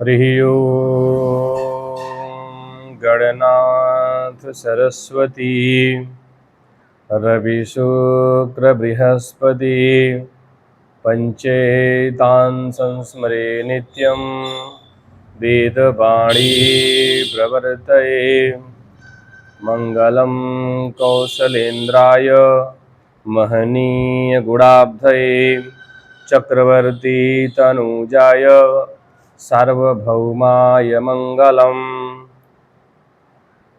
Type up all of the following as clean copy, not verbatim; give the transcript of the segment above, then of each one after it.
हरिः ओम्। गणनाथ सरस्वती रविशुक्रबृहस्पति पञ्चेतान् संस्मरे नित्यं वेदवाणी प्रवर्तये। मङ्गलं कौसलेन्द्राय महनीयगुणाब्धये चक्रवर्ती तनूजाय सार्वभौमाय मङ्गलम्।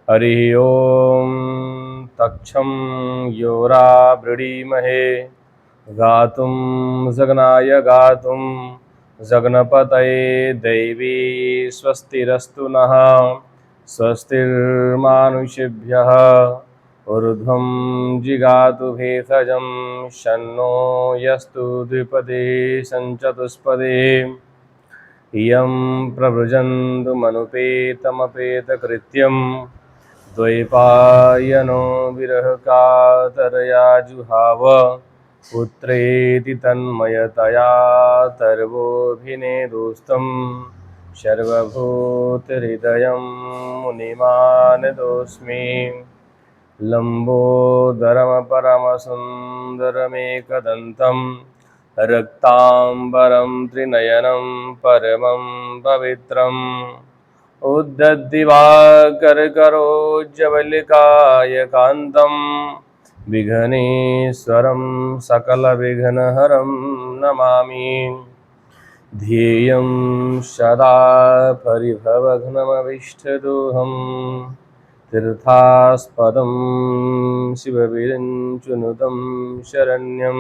हरिः ओम् तक्षं योरावृणीमहे गातुं जगनाय गातुं जगन्पतये दैवी स्वस्तिरस्तु नः। स्वस्तिर्मानुषेभ्यः ऊर्ध्वं जिगातु भेषजं शन्नो यस्तु द्विपदे सञ्चतुष्पदे। इयं प्रव्रजन्तु मनुपेतमपेतकृत्यं द्वैपायनो विरहकातरया जुहाव पुत्रेति तन्मयतया तर्वोऽभिनेदुस्तं सर्वभूतहृदयं मुनिमानतोऽस्मि। लम्बोदरमपरमसुन्दरमेकदन्तं रक्ताम्बरं त्रिनयनं परमं पवित्रम् उद्धद्दिवाकरकरोज्ज्वलिकायकान्तं विघ्नेश्वरं सकलविघ्नहरं नमामि। ध्येयं सदा परिभवघ्नमविष्टदोहं तीर्थास्पदं शिवविरञ्चनुतं शरण्यं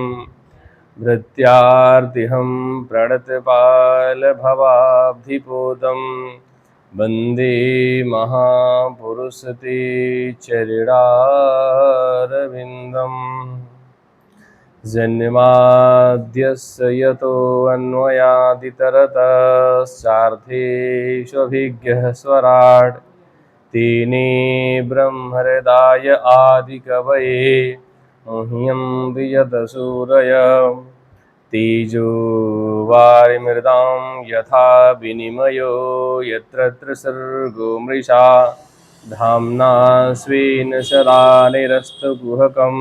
भृत्यार्तिहं प्रणतपालभवाब्धिपोतं वन्दे महापुरुषते चरणारविन्दम्। जन्माद्यस्य यतोऽन्वयादितरतश्चार्थेष्वभिज्ञः स्वराट् तेने ब्रह्महृदाय आदिकवये मह्यं वियतसूरय तेजो वारिमृदां यथा विनिमयो यत्र त्रिसर्गो मृषा धाम्ना स्वेन सदा निरस्तकुहकं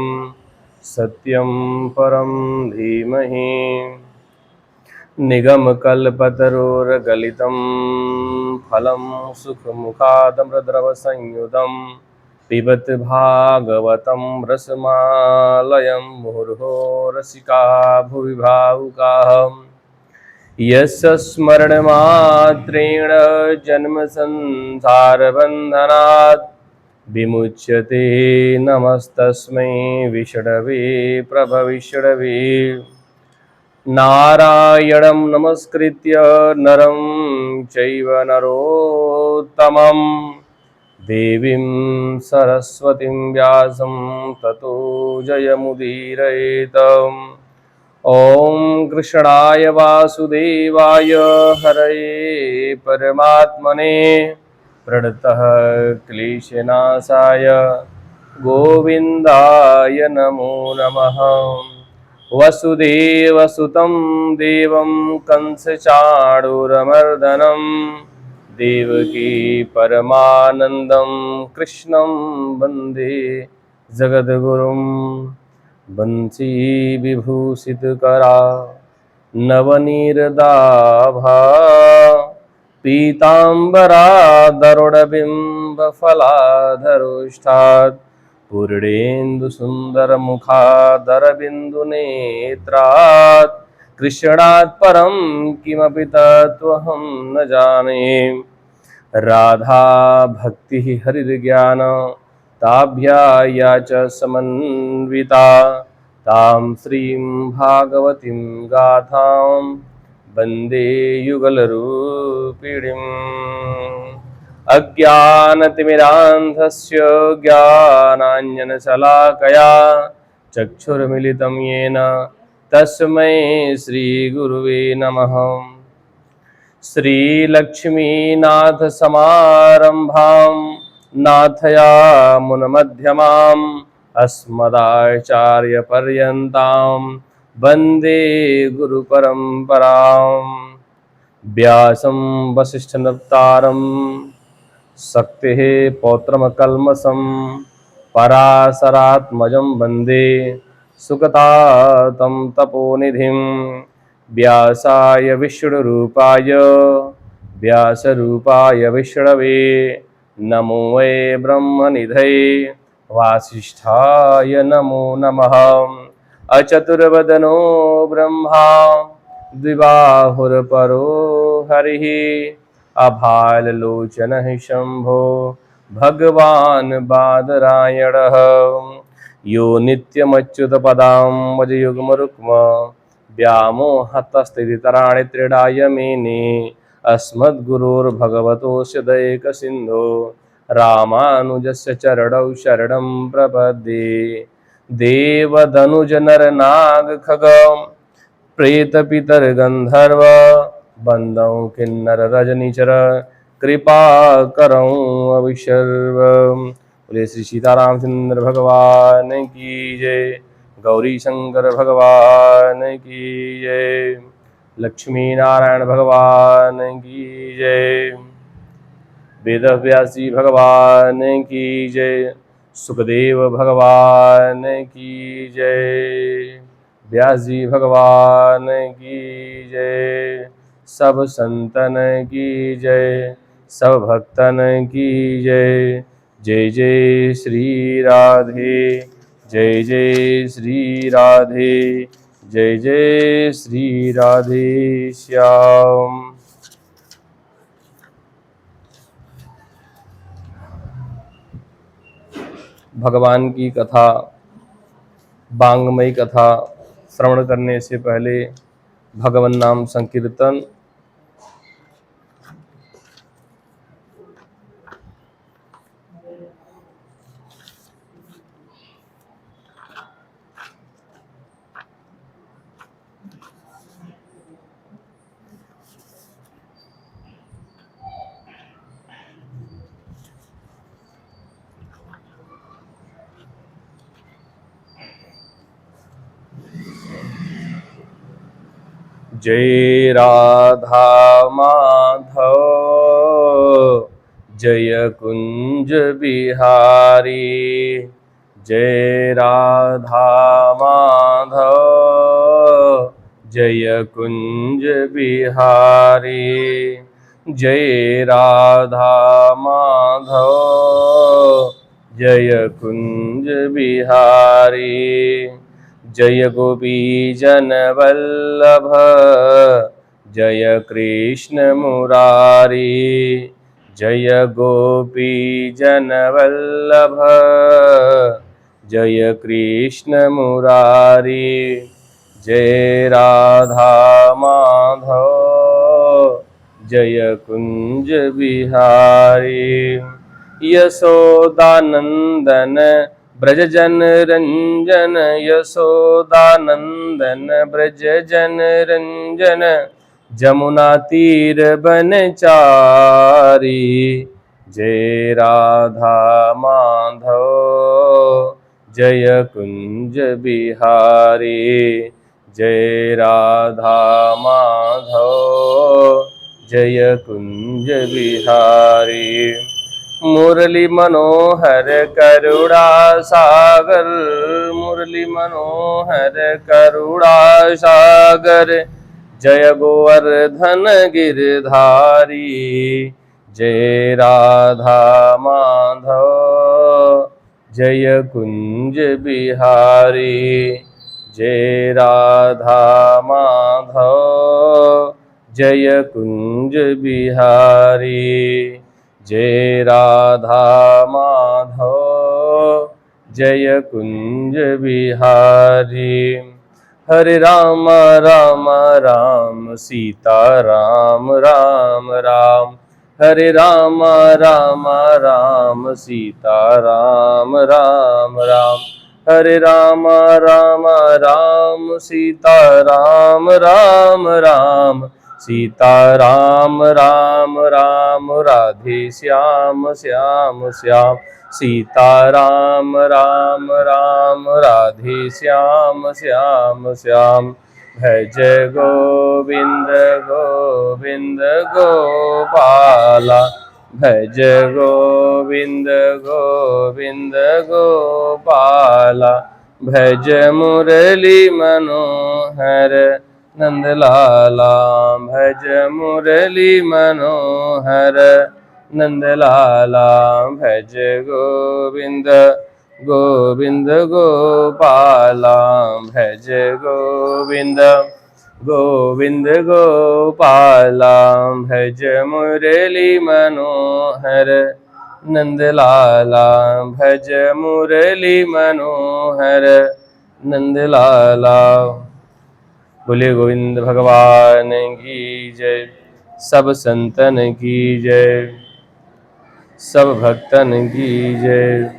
सत्यं परं धीमहि। निगमकल्पतरोर्गलितं फलं सुखमुखादमृतद्रवसंयुतं पिबत भागवतं रसमालयं मुहुर्मुहुः रसिका भुवि भावुकाः। यस्य स्मरणमात्रेण जन्मसंसारबन्धनात् विमुच्यते नमस्तस्मै विष्णवे प्रभविष्णवे। नारायणं नमस्कृत्य नरं चैव नरोत्तमं देवीं सरस्वतीं व्यासं ततो जयमुदीरयेत्। ॐ कृष्णाय वासुदेवाय हरये परमात्मने प्रणतः क्लेशनाशाय गोविन्दाय नमो नमः। वसुदेवसुतं देवं कंसचाणूरमर्दनं देवकी परमानन्दं कृष्णं वन्दे जगद्गुरुं। बंसी विभूषितकरा नवनीरदाभा पीताम्बरादरुणबिम्बफलाधरोष्ठात् पूर्णेन्दुसुन्दरमुखादरबिन्दुनेत्रात् कृष्णात् परं किमपि तत्त्वहं न जाने। राधा भक्तिः हरिर्ज्ञान ताभ्याया च समन्विता तां श्रीं भागवतीं गाथां वन्दे युगलरूपिणीम्। अज्ञानतिमिरान्धस्य ज्ञानाञ्जनशलाकया चक्षुर्मिलितं येन तस्मै श्रीगुरुवे नमः। श्रीलक्ष्मीनाथसमारम्भां नाथयामुनमध्यमाम् अस्मदाचार्यपर्यन्तां वन्दे गुरुपरम्पराम्। व्यासं वसिष्ठनप्तारं शक्तेः पौत्रमकल्मषं पराशरात्मजं वन्दे सुगतातं तपोनिधिं व्यासाय विष्णुरूपाय व्यासरूपाय विष्णवे नमो वै ब्रह्मनिधये वासिष्ठाय नमो नमः। अचतुर्वदनो ब्रह्मा द्विबाहुरपरो हरिः अभाललोचनः शम्भो भगवान् बादरायणः यो नित्यमच्युतपदाम्बुजयुग्मरुक्म व्यामोहतस्थितितराणि त्रिडाय मेने अस्मद्गुरोर्भगवतोऽस्य दयैकसिन्धो रामानुजस्य चरणौ शरणं प्रपद्ये। देवदनुजनरनागखग प्रेतपितर्गन्धर्व वन्दौ किन्नररजनिचर कृपाकरौ अविशर्व। बोले श्री सीतारामचंद्र भगवान की जय। गौरी शंकर भगवान की जय। लक्ष्मी नारायण भगवान की जय। वेदव्यासी भगवान की जय। सुखदेव भगवान की जय। व्यास जी भगवान की जय। सब संतन की जय। सब भक्तन की जय। जय जय श्री राधे। जय जय श्री राधे। जय जय श्री राधे श्याम। भगवान की कथा, वांगमयी कथा श्रवण करने से पहले भगवन नाम संकीर्तन। जय राधा माधव जय कुंज बिहारी। जय राधा माधव जय कुंज बिहारी। जय राधा माधव जय कुंज बिहारी। जय गोपी जन वल्लभ जय कृष्ण मुरारी। जय गोपी जन वल्लभ जय कृष्ण मुरारी। जय राधा माधव जय कुंज बिहारी। यशोदानंदन ब्रज जन रंजन यशोदानंदन ब्रज जन रंजन जमुना तीर बनचारी। जय राधा माधव जय कुंज बिहारी। जय राधा माधव जय कुंज बिहारी। मुरली मनोहर करुणा सागर मुरली मनोहर करुणा सागर जय गोवर्धन गिरधारी। जय राधा माधव जय कुंज बिहारी। जय राधा माधव जय कुंज बिहारी। जय राधा माधव जय कुंज बिहारी। हरे राम राम राम सीता राम राम राम। हरे राम राम राम सीता राम राम राम। हरे राम राम राम सीता राम राम राम। सीता राम राम राम राधे श्याम श्याम श्याम। सीता राम राम राम राधे श्याम श्याम श्याम। भज गोविंद गोविंद गोपाला, भज गोविंद गोविंद गोपाला, भज मुरली मनोहर नंदलाला, भज मुरली मनोहर नंदलाला, भज गोविंद गोविंद गोपाला, भज गोविंद गोविंद गोपाला, भज मुरली मनोहर नंदलाला, भज मुरली मनोहर नंदलाला। बोले गोविंद भगवान की जय, सब संतन की जय, सब भक्तन की जय।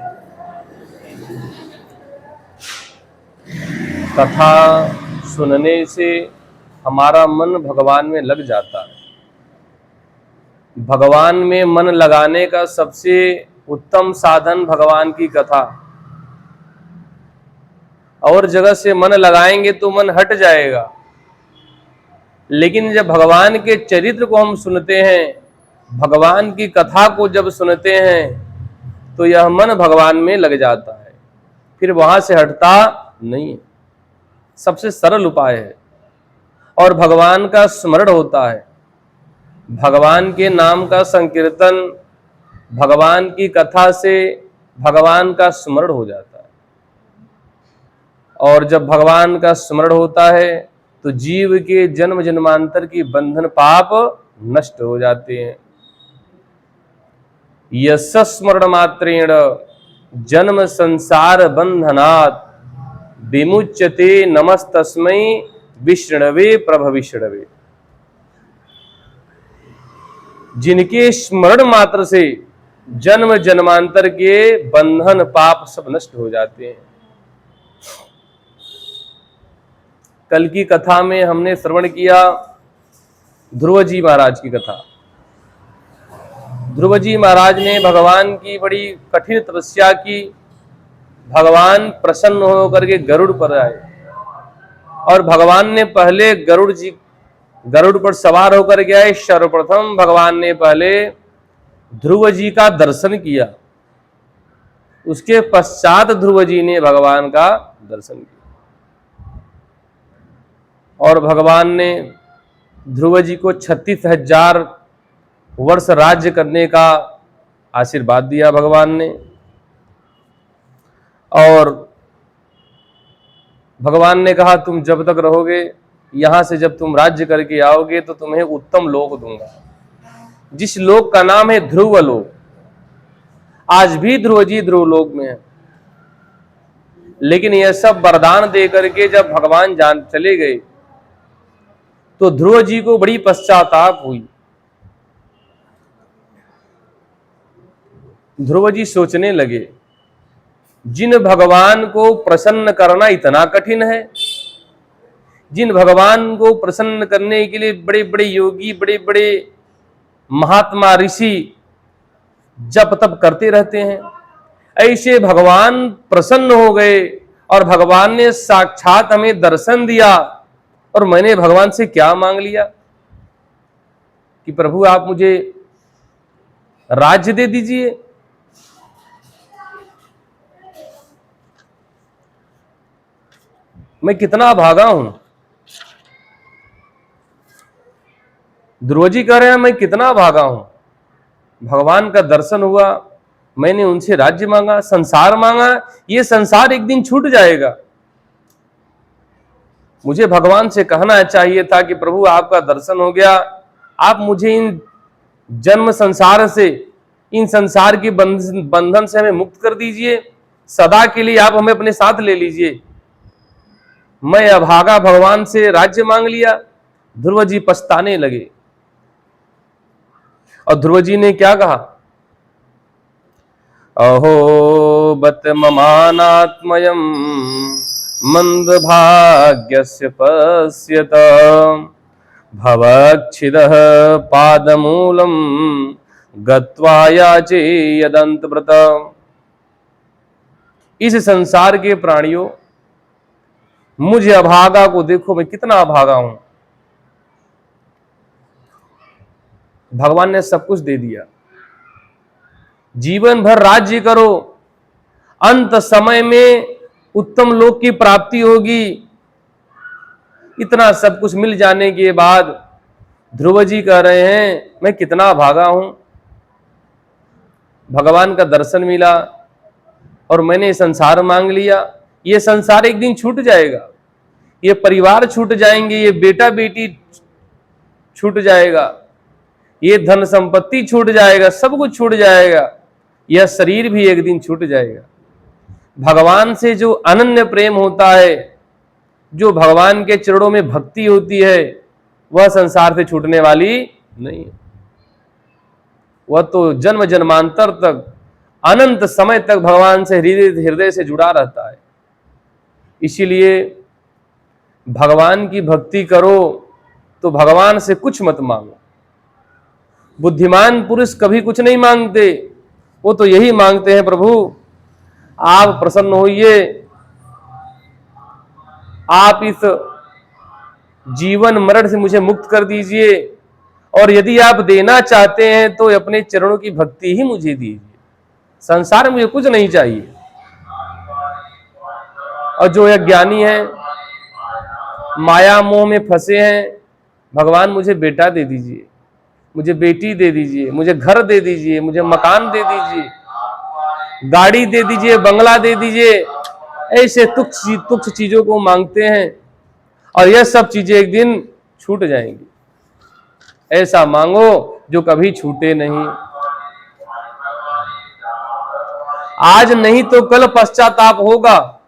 कथा सुनने से हमारा मन भगवान में लग जाता है। भगवान में मन लगाने का सबसे उत्तम साधन भगवान की कथा। और जगह से मन लगाएंगे तो मन हट जाएगा, लेकिन जब भगवान के चरित्र को हम सुनते हैं, भगवान की कथा को जब सुनते हैं, तो यह मन भगवान में लग जाता है, फिर वहां से हटता नहीं है। सबसे सरल उपाय है। और भगवान का स्मरण होता है, भगवान के नाम का संकीर्तन, भगवान की कथा से भगवान का स्मरण हो जाता है। और जब भगवान का स्मरण होता है तो जीव के जन्म जन्मांतर की बंधन पाप नष्ट हो जाते हैं। यश स्मरण मात्रेण जन्म संसार बंधनात् विमुच्यते नमस्तस्मै विष्णवे प्रभ विष्णवे। जिनके स्मरण मात्र से जन्म जन्मांतर के बंधन पाप सब नष्ट हो जाते हैं। कल की कथा में हमने श्रवण किया ध्रुव जी महाराज की कथा। ध्रुव जी महाराज ने भगवान की बड़ी कठिन तपस्या की। भगवान प्रसन्न होकर के गरुड़ पर आए और भगवान ने पहले गरुड़ पर सवार होकर के आए। सर्वप्रथम भगवान ने पहले ध्रुव जी का दर्शन किया, उसके पश्चात ध्रुव जी ने भगवान का दर्शन किया। और भगवान ने ध्रुव जी को 36,000 वर्ष राज्य करने का आशीर्वाद दिया भगवान ने। और भगवान ने कहा तुम जब तक रहोगे, यहां से जब तुम राज्य करके आओगे तो तुम्हें उत्तम लोक दूंगा, जिस लोक का नाम है ध्रुव लोक। आज भी ध्रुव जी ध्रुव लोक में है। लेकिन यह सब वरदान दे करके जब भगवान जान चले गए तो ध्रुव जी को बड़ी पश्चाताप हुई। ध्रुव जी सोचने लगे, जिन भगवान को प्रसन्न करना इतना कठिन है, जिन भगवान को प्रसन्न करने के लिए बड़े बड़े योगी, बड़े बड़े महात्मा ऋषि जप तप करते रहते हैं, ऐसे भगवान प्रसन्न हो गए और भगवान ने साक्षात हमें दर्शन दिया। और मैंने भगवान से क्या मांग लिया कि प्रभु आप मुझे राज्य दे दीजिए। मैं कितना भागा हूं। ध्रुव जी कह रहे हैं मैं कितना भागा हूं। भगवान का दर्शन हुआ, मैंने उनसे राज्य मांगा, संसार मांगा। ये संसार एक दिन छूट जाएगा। मुझे भगवान से कहना चाहिए था कि प्रभु आपका दर्शन हो गया, आप मुझे इन जन्म संसार से, इन संसार के बंधन से हमें मुक्त कर दीजिए, सदा के लिए आप हमें अपने साथ ले लीजिए। मैं अभागा भगवान से राज्य मांग लिया। ध्रुव जी पछताने लगे। और ध्रुव जी ने क्या कहा, अहो बत ममानात्मयम् मंदभाग्यस्य पश्यत भवच्छिदः पादमूलम् गत्वा याचे यदन्तव्रत। इस संसार के प्राणियों, मुझे अभागा को देखो, मैं कितना अभागा हूं। भगवान ने सब कुछ दे दिया, जीवन भर राज्य करो, अंत समय में उत्तम लोक की प्राप्ति होगी। इतना सब कुछ मिल जाने के बाद ध्रुव जी कह रहे हैं मैं कितना अभागा हूं। भगवान का दर्शन मिला और मैंने संसार मांग लिया। ये संसार एक दिन छूट जाएगा, ये परिवार छूट जाएंगे, ये बेटा बेटी छूट जाएगा, ये धन संपत्ति छूट जाएगा, सब कुछ छूट जाएगा, यह शरीर भी एक दिन छूट जाएगा। भगवान से जो अनन्य प्रेम होता है, जो भगवान के चरणों में भक्ति होती है, वह संसार से छूटने वाली नहीं है। वह तो जन्म जन्मांतर तक, अनंत समय तक भगवान से हृदय से जुड़ा रहता है। इसीलिए भगवान की भक्ति करो तो भगवान से कुछ मत मांगो। बुद्धिमान पुरुष कभी कुछ नहीं मांगते, वो तो यही मांगते हैं प्रभु आप प्रसन्न होइए, आप इस जीवन मरण से मुझे मुक्त कर दीजिए, और यदि आप देना चाहते हैं तो अपने चरणों की भक्ति ही मुझे दीजिए, संसार में मुझे कुछ नहीं चाहिए। और जो अज्ञानी है, माया मोह में फंसे हैं, भगवान मुझे बेटा दे दीजिए, मुझे बेटी दे दीजिए, मुझे घर दे दीजिए, मुझे मकान दे दीजिए, गाड़ी दे दीजिए, बंगला दे दीजिए, ऐसे तुच्छ चीजों को मांगते हैं और यह सब चीजें एक दिन छूट जाएंगी। ऐसा मांगो जो कभी छूटे नहीं। आज नहीं तो कल पश्चाताप होगा।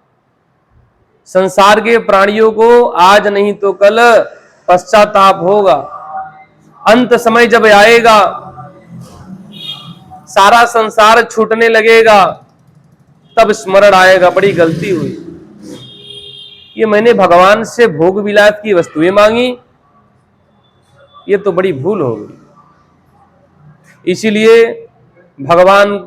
संसार के प्राणियों को आज नहीं तो कल पश्चाताप होगा। अंत समय जब आएगा, सारा संसार छूटने लगेगा, तब स्मरण आएगा बड़ी गलती हुई, ये मैंने भगवान से भोग विलास की वस्तुएं मांगी, ये तो बड़ी भूल हो गई। इसीलिए भगवान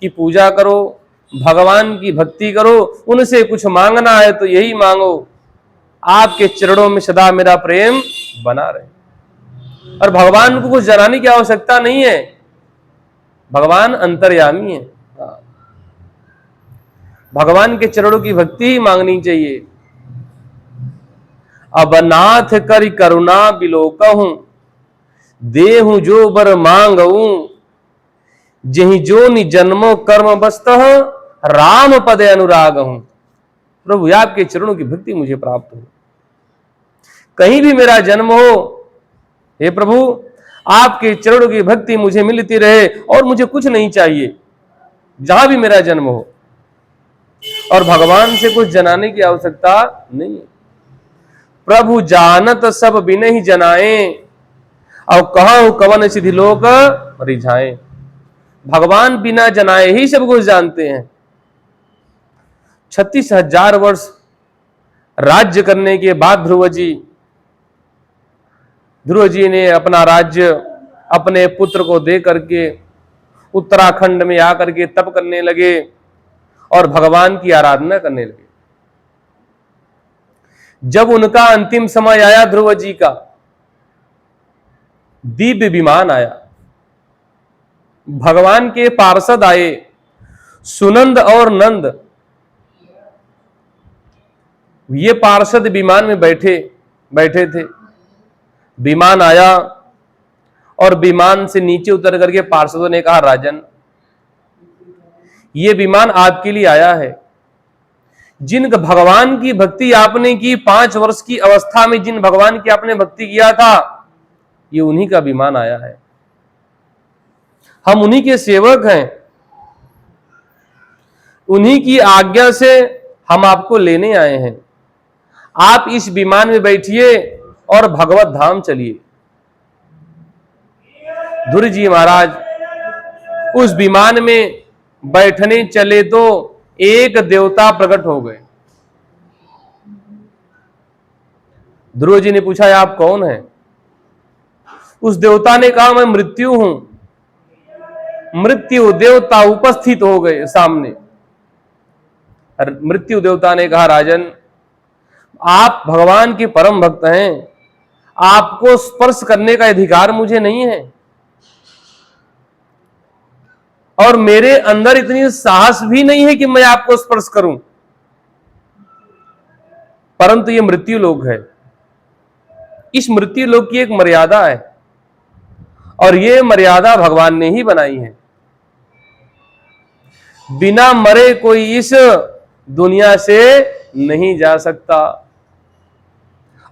की पूजा करो, भगवान की भक्ति करो, उनसे कुछ मांगना है तो यही मांगो आपके चरणों में सदा मेरा प्रेम बना रहे। और भगवान को कुछ जनाने की आवश्यकता नहीं है, भगवान अंतर्यामी है। भगवान के चरणों की भक्ति ही मांगनी चाहिए। अब नाथ कर करुणा बिलोकहूं, देहु जो बर मांगऊं, जहि जो नि जन्मो कर्म बस्तः राम पदे अनुराग हूं। प्रभु आपके चरणों की भक्ति मुझे प्राप्त हो, कहीं भी मेरा जन्म हो, हे प्रभु आपके चरणों की भक्ति मुझे मिलती रहे और मुझे कुछ नहीं चाहिए, जहां भी मेरा जन्म हो। और भगवान से कुछ जनाने की आवश्यकता नहीं है। प्रभु जानत सब बिन ही जनाए, और कहूं कवन सिद्धि लोक रिझाए। भगवान बिना जनाए ही सब कुछ जानते हैं। 36,000 वर्ष राज्य करने के बाद ध्रुव जी ने अपना राज्य अपने पुत्र को दे करके उत्तराखंड में आकर के तप करने लगे और भगवान की आराधना करने लगे। जब उनका अंतिम समय आया, ध्रुव जी का दिव्य विमान आया, भगवान के पार्षद आए, सुनंद और नंद, ये पार्षद विमान में बैठे थे। विमान आया और विमान से नीचे उतर करके पार्षदों ने कहा, राजन ये विमान आपके लिए आया है। जिन भगवान की भक्ति आपने की, 5 वर्ष की अवस्था में जिन भगवान की आपने भक्ति किया था, ये उन्हीं का विमान आया है। हम उन्हीं के सेवक हैं, उन्हीं की आज्ञा से हम आपको लेने आए हैं। आप इस विमान में बैठिए और भगवत धाम चलिए। ध्रुव जी महाराज उस विमान में बैठने चले तो एक देवता प्रकट हो गए। ध्रुव जी ने पूछा, आप कौन हैं? उस देवता ने कहा, मैं मृत्यु हूं। मृत्यु देवता उपस्थित हो गए सामने। मृत्यु देवता ने कहा, राजन आप भगवान के परम भक्त हैं, आपको स्पर्श करने का अधिकार मुझे नहीं है, और मेरे अंदर इतनी साहस भी नहीं है कि मैं आपको स्पर्श करूं। परंतु ये मृत्यु लोक है, इस मृत्यु लोक की एक मर्यादा है, और ये मर्यादा भगवान ने ही बनाई है। बिना मरे कोई इस दुनिया से नहीं जा सकता,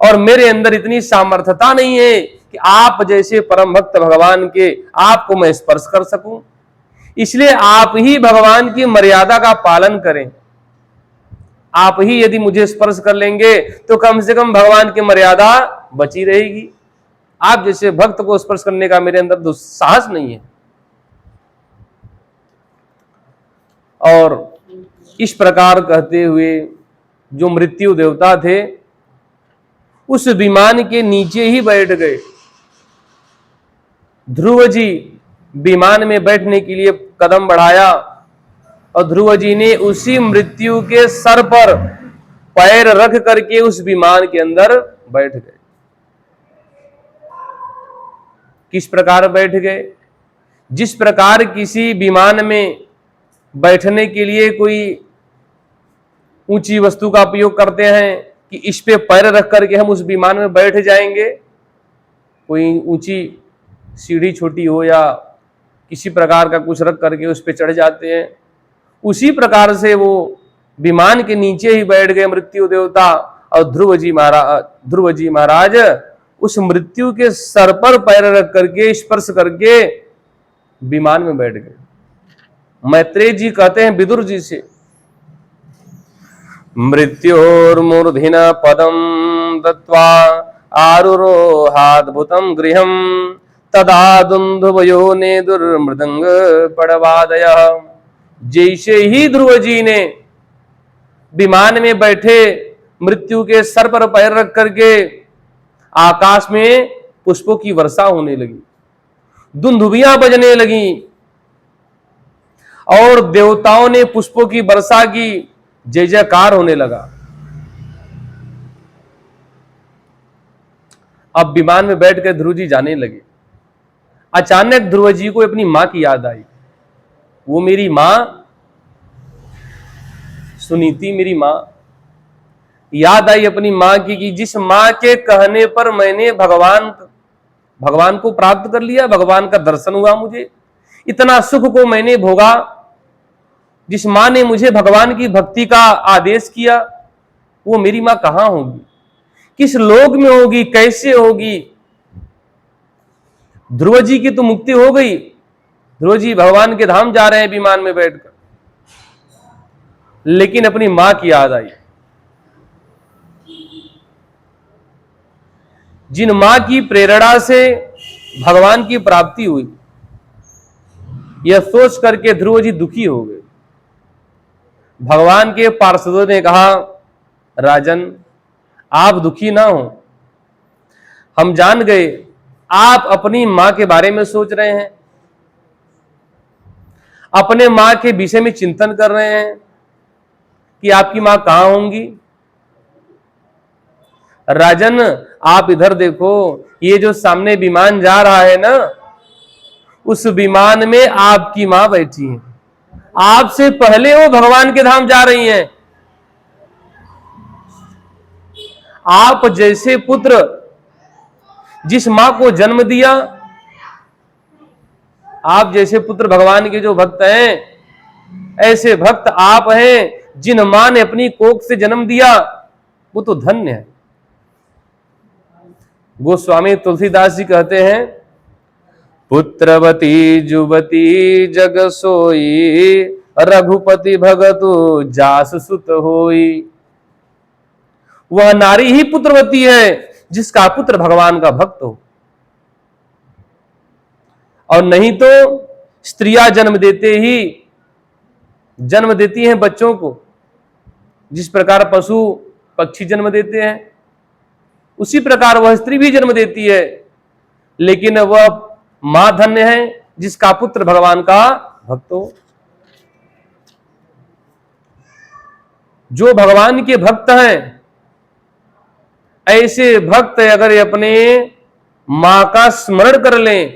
और मेरे अंदर इतनी सामर्थ्यता नहीं है कि आप जैसे परम भक्त भगवान के आपको मैं स्पर्श कर सकूं। इसलिए आप ही भगवान की मर्यादा का पालन करें। आप ही यदि मुझे स्पर्श कर लेंगे तो कम से कम भगवान की मर्यादा बची रहेगी। आप जैसे भक्त को स्पर्श करने का मेरे अंदर दुस्साहस नहीं है। और इस प्रकार कहते हुए जो मृत्यु देवता थे उस विमान के नीचे ही बैठ गए। ध्रुव जी विमान में बैठने के लिए कदम बढ़ाया और ध्रुव जी ने उसी मृत्यु के सर पर पैर रख करके उस विमान के अंदर बैठ गए। किस प्रकार बैठ गए? जिस प्रकार किसी विमान में बैठने के लिए कोई ऊंची वस्तु का उपयोग करते हैं कि इस पे पैर रख करके हम उस विमान में बैठ जाएंगे, कोई ऊंची सीढ़ी छोटी हो या किसी प्रकार का कुछ रख करके उस पे चढ़ जाते हैं, उसी प्रकार से वो विमान के नीचे ही बैठ गए मृत्यु देवता। और ध्रुव जी महाराज उस मृत्यु के सर पर पैर रख करके स्पर्श करके विमान में बैठ गए। मैत्रेय जी कहते हैं विदुर जी से, मृत्योर्मूर्धिन पदम दत्वा आरुरोहाद्भुतं गृहं तदा दुंदुभयो ने दुर्मृदंग पड़वादयः। जैसे ही ध्रुव जी ने विमान में बैठे मृत्यु के सर पर पैर रख करके आकाश में पुष्पों की वर्षा होने लगी, दुंदुभियां बजने लगी और देवताओं ने पुष्पों की वर्षा की, जय जयकार होने लगा। अब विमान में बैठ कर ध्रुव जी जाने लगे। अचानक ध्रुव जी को अपनी मां की याद आई। वो मेरी मां सुनीति, मेरी मां याद आई अपनी मां की, कि जिस मां के कहने पर मैंने भगवान को प्राप्त कर लिया, भगवान का दर्शन हुआ, मुझे इतना सुख को मैंने भोगा। जिस मां ने मुझे भगवान की भक्ति का आदेश किया, वो मेरी मां कहां होगी, किस लोक में होगी, कैसे होगी? ध्रुव जी की तो मुक्ति हो गई, ध्रुव जी भगवान के धाम जा रहे हैं विमान में बैठकर, लेकिन अपनी मां की याद आई। जिन मां की प्रेरणा से भगवान की प्राप्ति हुई, यह सोच करके ध्रुव जी दुखी हो गए। भगवान के पार्षदों ने कहा, राजन आप दुखी ना हो, हम जान गए आप अपनी मां के बारे में सोच रहे हैं, अपने मां के विषय में चिंतन कर रहे हैं कि आपकी मां कहां होंगी। राजन आप इधर देखो, ये जो सामने विमान जा रहा है ना, उस विमान में आपकी मां बैठी है, आपसे पहले वो भगवान के धाम जा रही हैं। आप जैसे पुत्र जिस मां को जन्म दिया, आप जैसे पुत्र भगवान के जो भक्त हैं, ऐसे भक्त आप हैं। जिन मां ने अपनी कोख से जन्म दिया वो तो धन्य है। गोस्वामी तुलसीदास जी कहते हैं, पुत्रवती जुवती जग सोई, रघुपति भगतु जास सुत होई। वह नारी ही पुत्रवती है जिसका पुत्र भगवान का भक्त हो, और नहीं तो स्त्रियां जन्म देती हैं बच्चों को, जिस प्रकार पशु पक्षी जन्म देते हैं उसी प्रकार वह स्त्री भी जन्म देती है, लेकिन वह मां धन्य है जिसका पुत्र भगवान का भक्त हो। जो भगवान के भक्त हैं ऐसे भक्त अगर अपने मां का स्मरण कर लें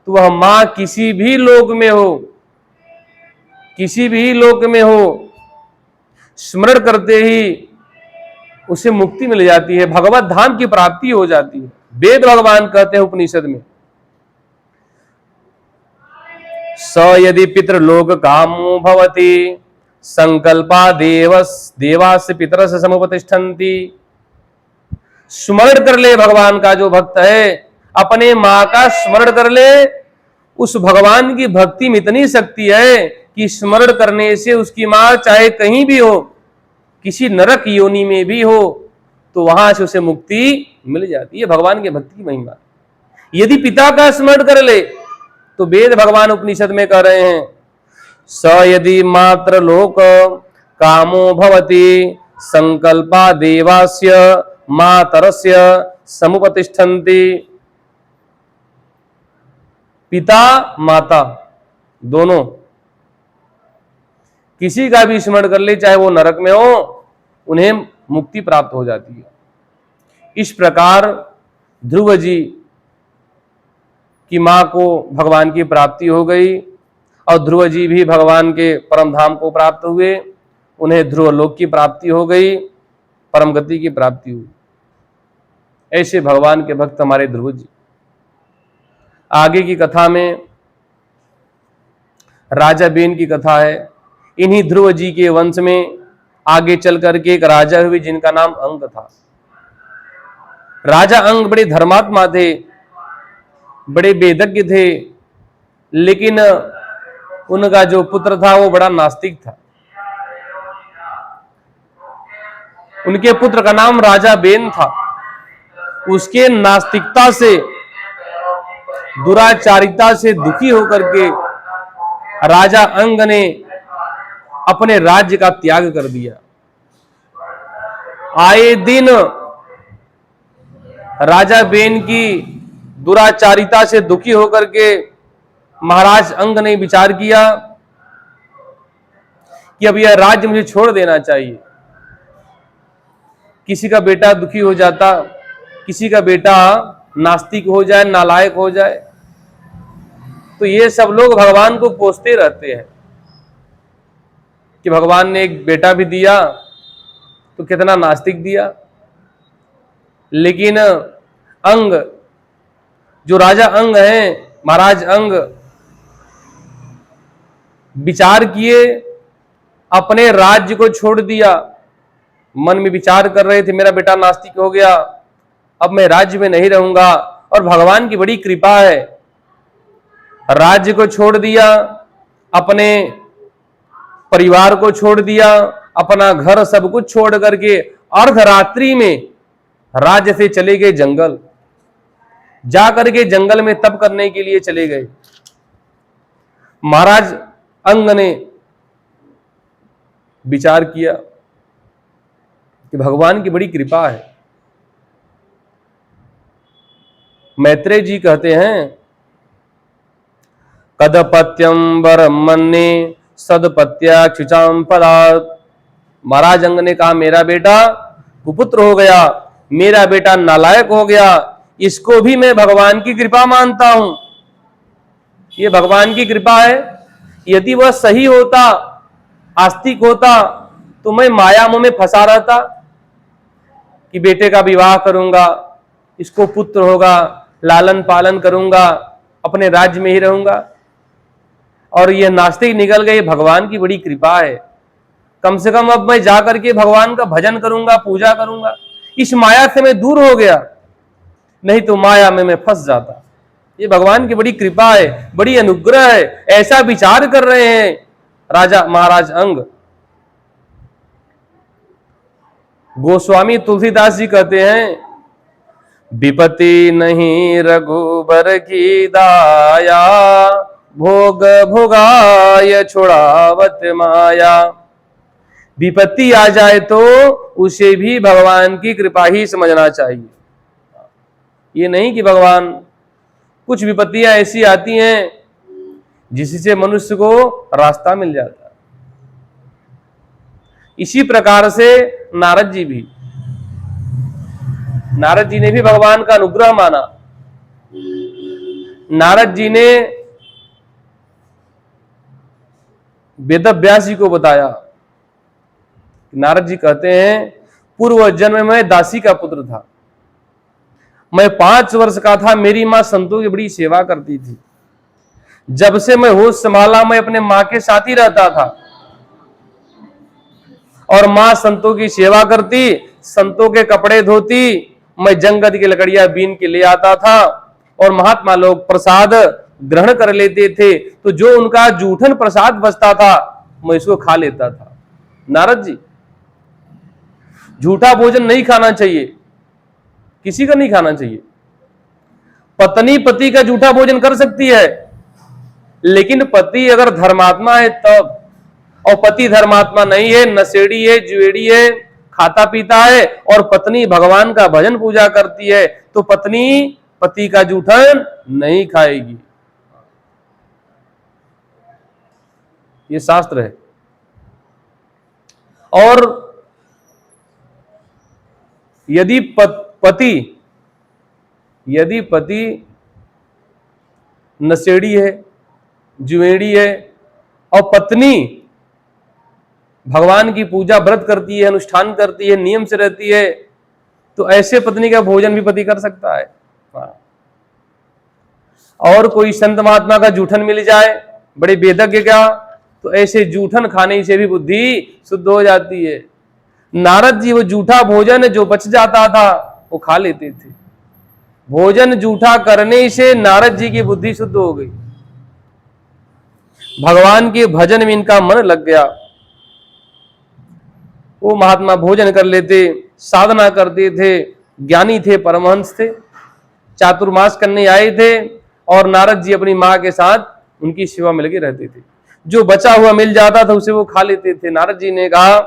तो वह मां किसी भी लोक में हो, किसी भी लोक में हो, स्मरण करते ही उसे मुक्ति मिल जाती है, भगवत धाम की प्राप्ति हो जाती है। वेद भगवान कहते हैं उपनिषद में, स यदि पितृलोक कामो भवति संकल्पा देवास्य पितरस समुपतिष्ठन्ति। स्मरण कर ले भगवान का जो भक्त है, अपने मां का स्मरण कर ले, उस भगवान की भक्ति में इतनी शक्ति है कि स्मरण करने से उसकी मां चाहे कहीं भी हो, किसी नरक योनि में भी हो, तो वहां से उसे मुक्ति मिल जाती है। भगवान के भक्ति की महिमा। यदि पिता का स्मरण कर ले तो वेद भगवान उपनिषद में कह रहे हैं, स यदि मात्र लोक कामो भवति संकल्पा देवास्य मातरस्य समुपतिष्ठन्ति। पिता माता दोनों किसी का भी स्मरण कर ले, चाहे वो नरक में हो, उन्हें मुक्ति प्राप्त हो जाती है। इस प्रकार ध्रुव जी की मां को भगवान की प्राप्ति हो गई और ध्रुव जी भी भगवान के परम धाम को प्राप्त हुए, उन्हें ध्रुव लोक की प्राप्ति हो गई, परम गति की प्राप्ति हुई। ऐसे भगवान के भक्त हमारे ध्रुव जी। आगे की कथा में राजा बेन की कथा है। इन्हीं ध्रुव जी के वंश में आगे चल करके एक राजा हुए जिनका नाम अंग था। राजा अंग बड़े धर्मात्मा थे, बड़े वेदज्ञ थे, लेकिन उनका जो पुत्र था वो बड़ा नास्तिक था। उनके पुत्र का नाम राजा बेन था। उसके नास्तिकता से, दुराचारिता से दुखी होकर के राजा अंग ने अपने राज्य का त्याग कर दिया। आए दिन राजा बेन की दुराचारिता से दुखी होकर के महाराज अंग ने विचार किया कि अब यह राज्य मुझे छोड़ देना चाहिए। किसी का बेटा दुखी हो जाता, किसी का बेटा नास्तिक हो जाए, नालायक हो जाए, तो ये सब लोग भगवान को कोसते रहते हैं कि भगवान ने एक बेटा भी दिया तो कितना नास्तिक दिया। लेकिन अंग, जो राजा अंग हैं, महाराज अंग, विचार किए, अपने राज्य को छोड़ दिया। मन में विचार कर रहे थे मेरा बेटा नास्तिक हो गया, अब मैं राज्य में नहीं रहूंगा। और भगवान की बड़ी कृपा है, राज्य को छोड़ दिया, अपने परिवार को छोड़ दिया, अपना घर सब कुछ छोड़ करके अर्धरात्रि में राज्य से चले गए जंगल। जाकर के जंगल में तप करने के लिए चले गए। महाराज अंग ने विचार किया कि भगवान की बड़ी कृपा है। मैत्रेय जी कहते हैं, कदपत्यम वरम मन्ने सदपत्या क्षुचाम पदात्। महाराज अंग ने कहा, मेरा बेटा कुपुत्र हो गया, मेरा बेटा नालायक हो गया, इसको भी मैं भगवान की कृपा मानता हूं। ये भगवान की कृपा है। यदि वह सही होता, आस्तिक होता, तो मैं माया मोह में फंसा रहता कि बेटे का विवाह करूंगा, इसको पुत्र होगा, लालन पालन करूंगा, अपने राज्य में ही रहूंगा। और यह नास्तिक निकल गए। भगवान की बड़ी कृपा है, कम से कम अब मैं जाकर के भगवान का भजन करूंगा, पूजा करूंगा, इस माया से मैं दूर हो गया, नहीं तो माया में मैं फंस जाता। ये भगवान की बड़ी कृपा है, बड़ी अनुग्रह है। ऐसा विचार कर रहे हैं राजा महाराज अंग। गोस्वामी तुलसीदास जी कहते हैं, विपत्ति नहीं रघुबर की दाया, भोग भोगाय छोड़ावत माया। विपत्ति आ जाए तो उसे भी भगवान की कृपा ही समझना चाहिए। ये नहीं कि भगवान, कुछ विपत्तियां ऐसी आती हैं जिससे मनुष्य को रास्ता मिल जाता है। इसी प्रकार से नारद जी भी नारद जी ने भी भगवान का अनुग्रह माना। नारद जी ने वेदव्यास जी को बताया। नारद जी कहते हैं, पूर्व जन्म में दासी का पुत्र था, मैं 5 वर्ष का था, मेरी मां संतों की बड़ी सेवा करती थी। जब से मैं होश संभाला मैं अपने मां के साथ ही रहता था और मां संतों की सेवा करती, संतों के कपड़े धोती, मैं जंगल की लकड़ियां बीन के ले आता था और महात्मा लोग प्रसाद ग्रहण कर लेते थे, तो जो उनका जूठन प्रसाद बचता था मैं इसको खा लेता था। नारद जी, झूठा भोजन नहीं खाना चाहिए, किसी का नहीं खाना चाहिए। पत्नी पति का झूठा भोजन कर सकती है, लेकिन पति अगर धर्मात्मा है तब, और पति धर्मात्मा नहीं है, नशेड़ी है, जुएड़ी है, खाता पीता है, और पत्नी भगवान का भजन पूजा करती है, तो पत्नी पति का जूठन नहीं खाएगी। ये शास्त्र है। और यदि पति नशेड़ी है, जुएड़ी है, और पत्नी भगवान की पूजा व्रत करती है, अनुष्ठान करती है, नियम से रहती है, तो ऐसे पत्नी का भोजन भी पति कर सकता है। और कोई संत महात्मा का जूठन मिल जाए, बड़े वेदज्ञ क्या, तो ऐसे जूठन खाने से भी बुद्धि शुद्ध हो जाती है। नारद जी वो जूठा भोजन जो बच जाता था वो खा लेते थे। भोजन जूठा करने से नारद जी की बुद्धि शुद्ध हो गई, भगवान के भजन में इनका मन लग गया। वो महात्मा भोजन कर लेते, साधना करते थे, ज्ञानी थे, परमहंस थे, चातुर्मास करने आए थे, और नारद जी अपनी मां के साथ उनकी सेवा में लगे रहते थे। जो बचा हुआ मिल जाता था उसे वो खा लेते थे। नारद जी ने कहा,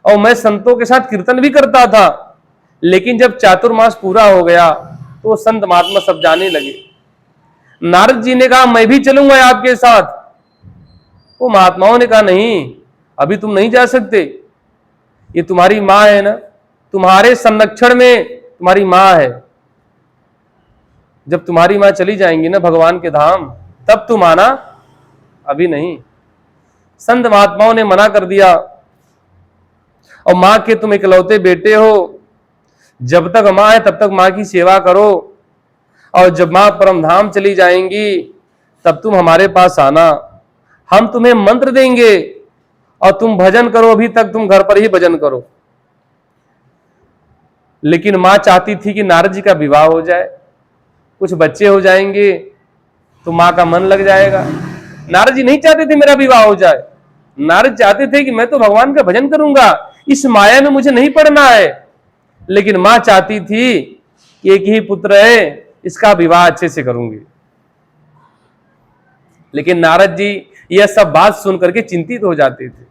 और मैं संतों के साथ कीर्तन भी करता था, लेकिन जब चातुर्मास पूरा हो गया तो संत महात्मा सब जाने लगे। नारद जी ने कहा, मैं भी चलूंगा आपके साथ। वो महात्माओं ने कहा, नहीं, अभी तुम नहीं जा सकते, ये तुम्हारी मां है ना, तुम्हारे संरक्षण में तुम्हारी मां है। जब तुम्हारी मां चली जाएंगी ना भगवान के धाम, तब तुम आना, अभी नहीं। संत महात्माओं ने मना कर दिया। और मां के तुम इकलौते बेटे हो, जब तक मां है तब तक मां की सेवा करो, और जब मां परम धाम चली जाएंगी तब तुम हमारे पास आना, हम तुम्हें मंत्र देंगे और तुम भजन करो, अभी तक तुम घर पर ही भजन करो। लेकिन मां चाहती थी कि नारद जी का विवाह हो जाए, कुछ बच्चे हो जाएंगे तो मां का मन लग जाएगा। नारद जी नहीं चाहते थे मेरा विवाह हो जाए, नारद चाहते थे कि मैं तो भगवान का भजन करूंगा, इस माया में मुझे नहीं पड़ना है। लेकिन मां चाहती थी कि एक ही पुत्र है, इसका विवाह अच्छे से करूंगी। लेकिन नारद जी यह सब बात सुन करके चिंतित हो जाते थे।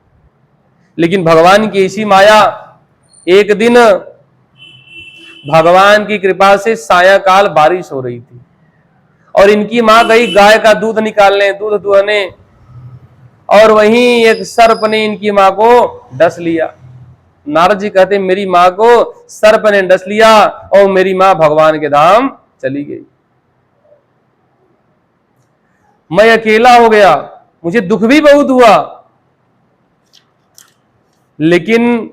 लेकिन भगवान की ऐसी माया, एक दिन भगवान की कृपा से सायंकाल बारिश हो रही थी और इनकी मां गई गाय का दूध निकालने, दूध दुहने, और वहीं एक सर्प ने इनकी मां को डस लिया। नारद जी कहते मेरी मां को सर्प ने डस लिया और मेरी मां भगवान के धाम चली गई। मैं अकेला हो गया, मुझे दुख भी बहुत हुआ, लेकिन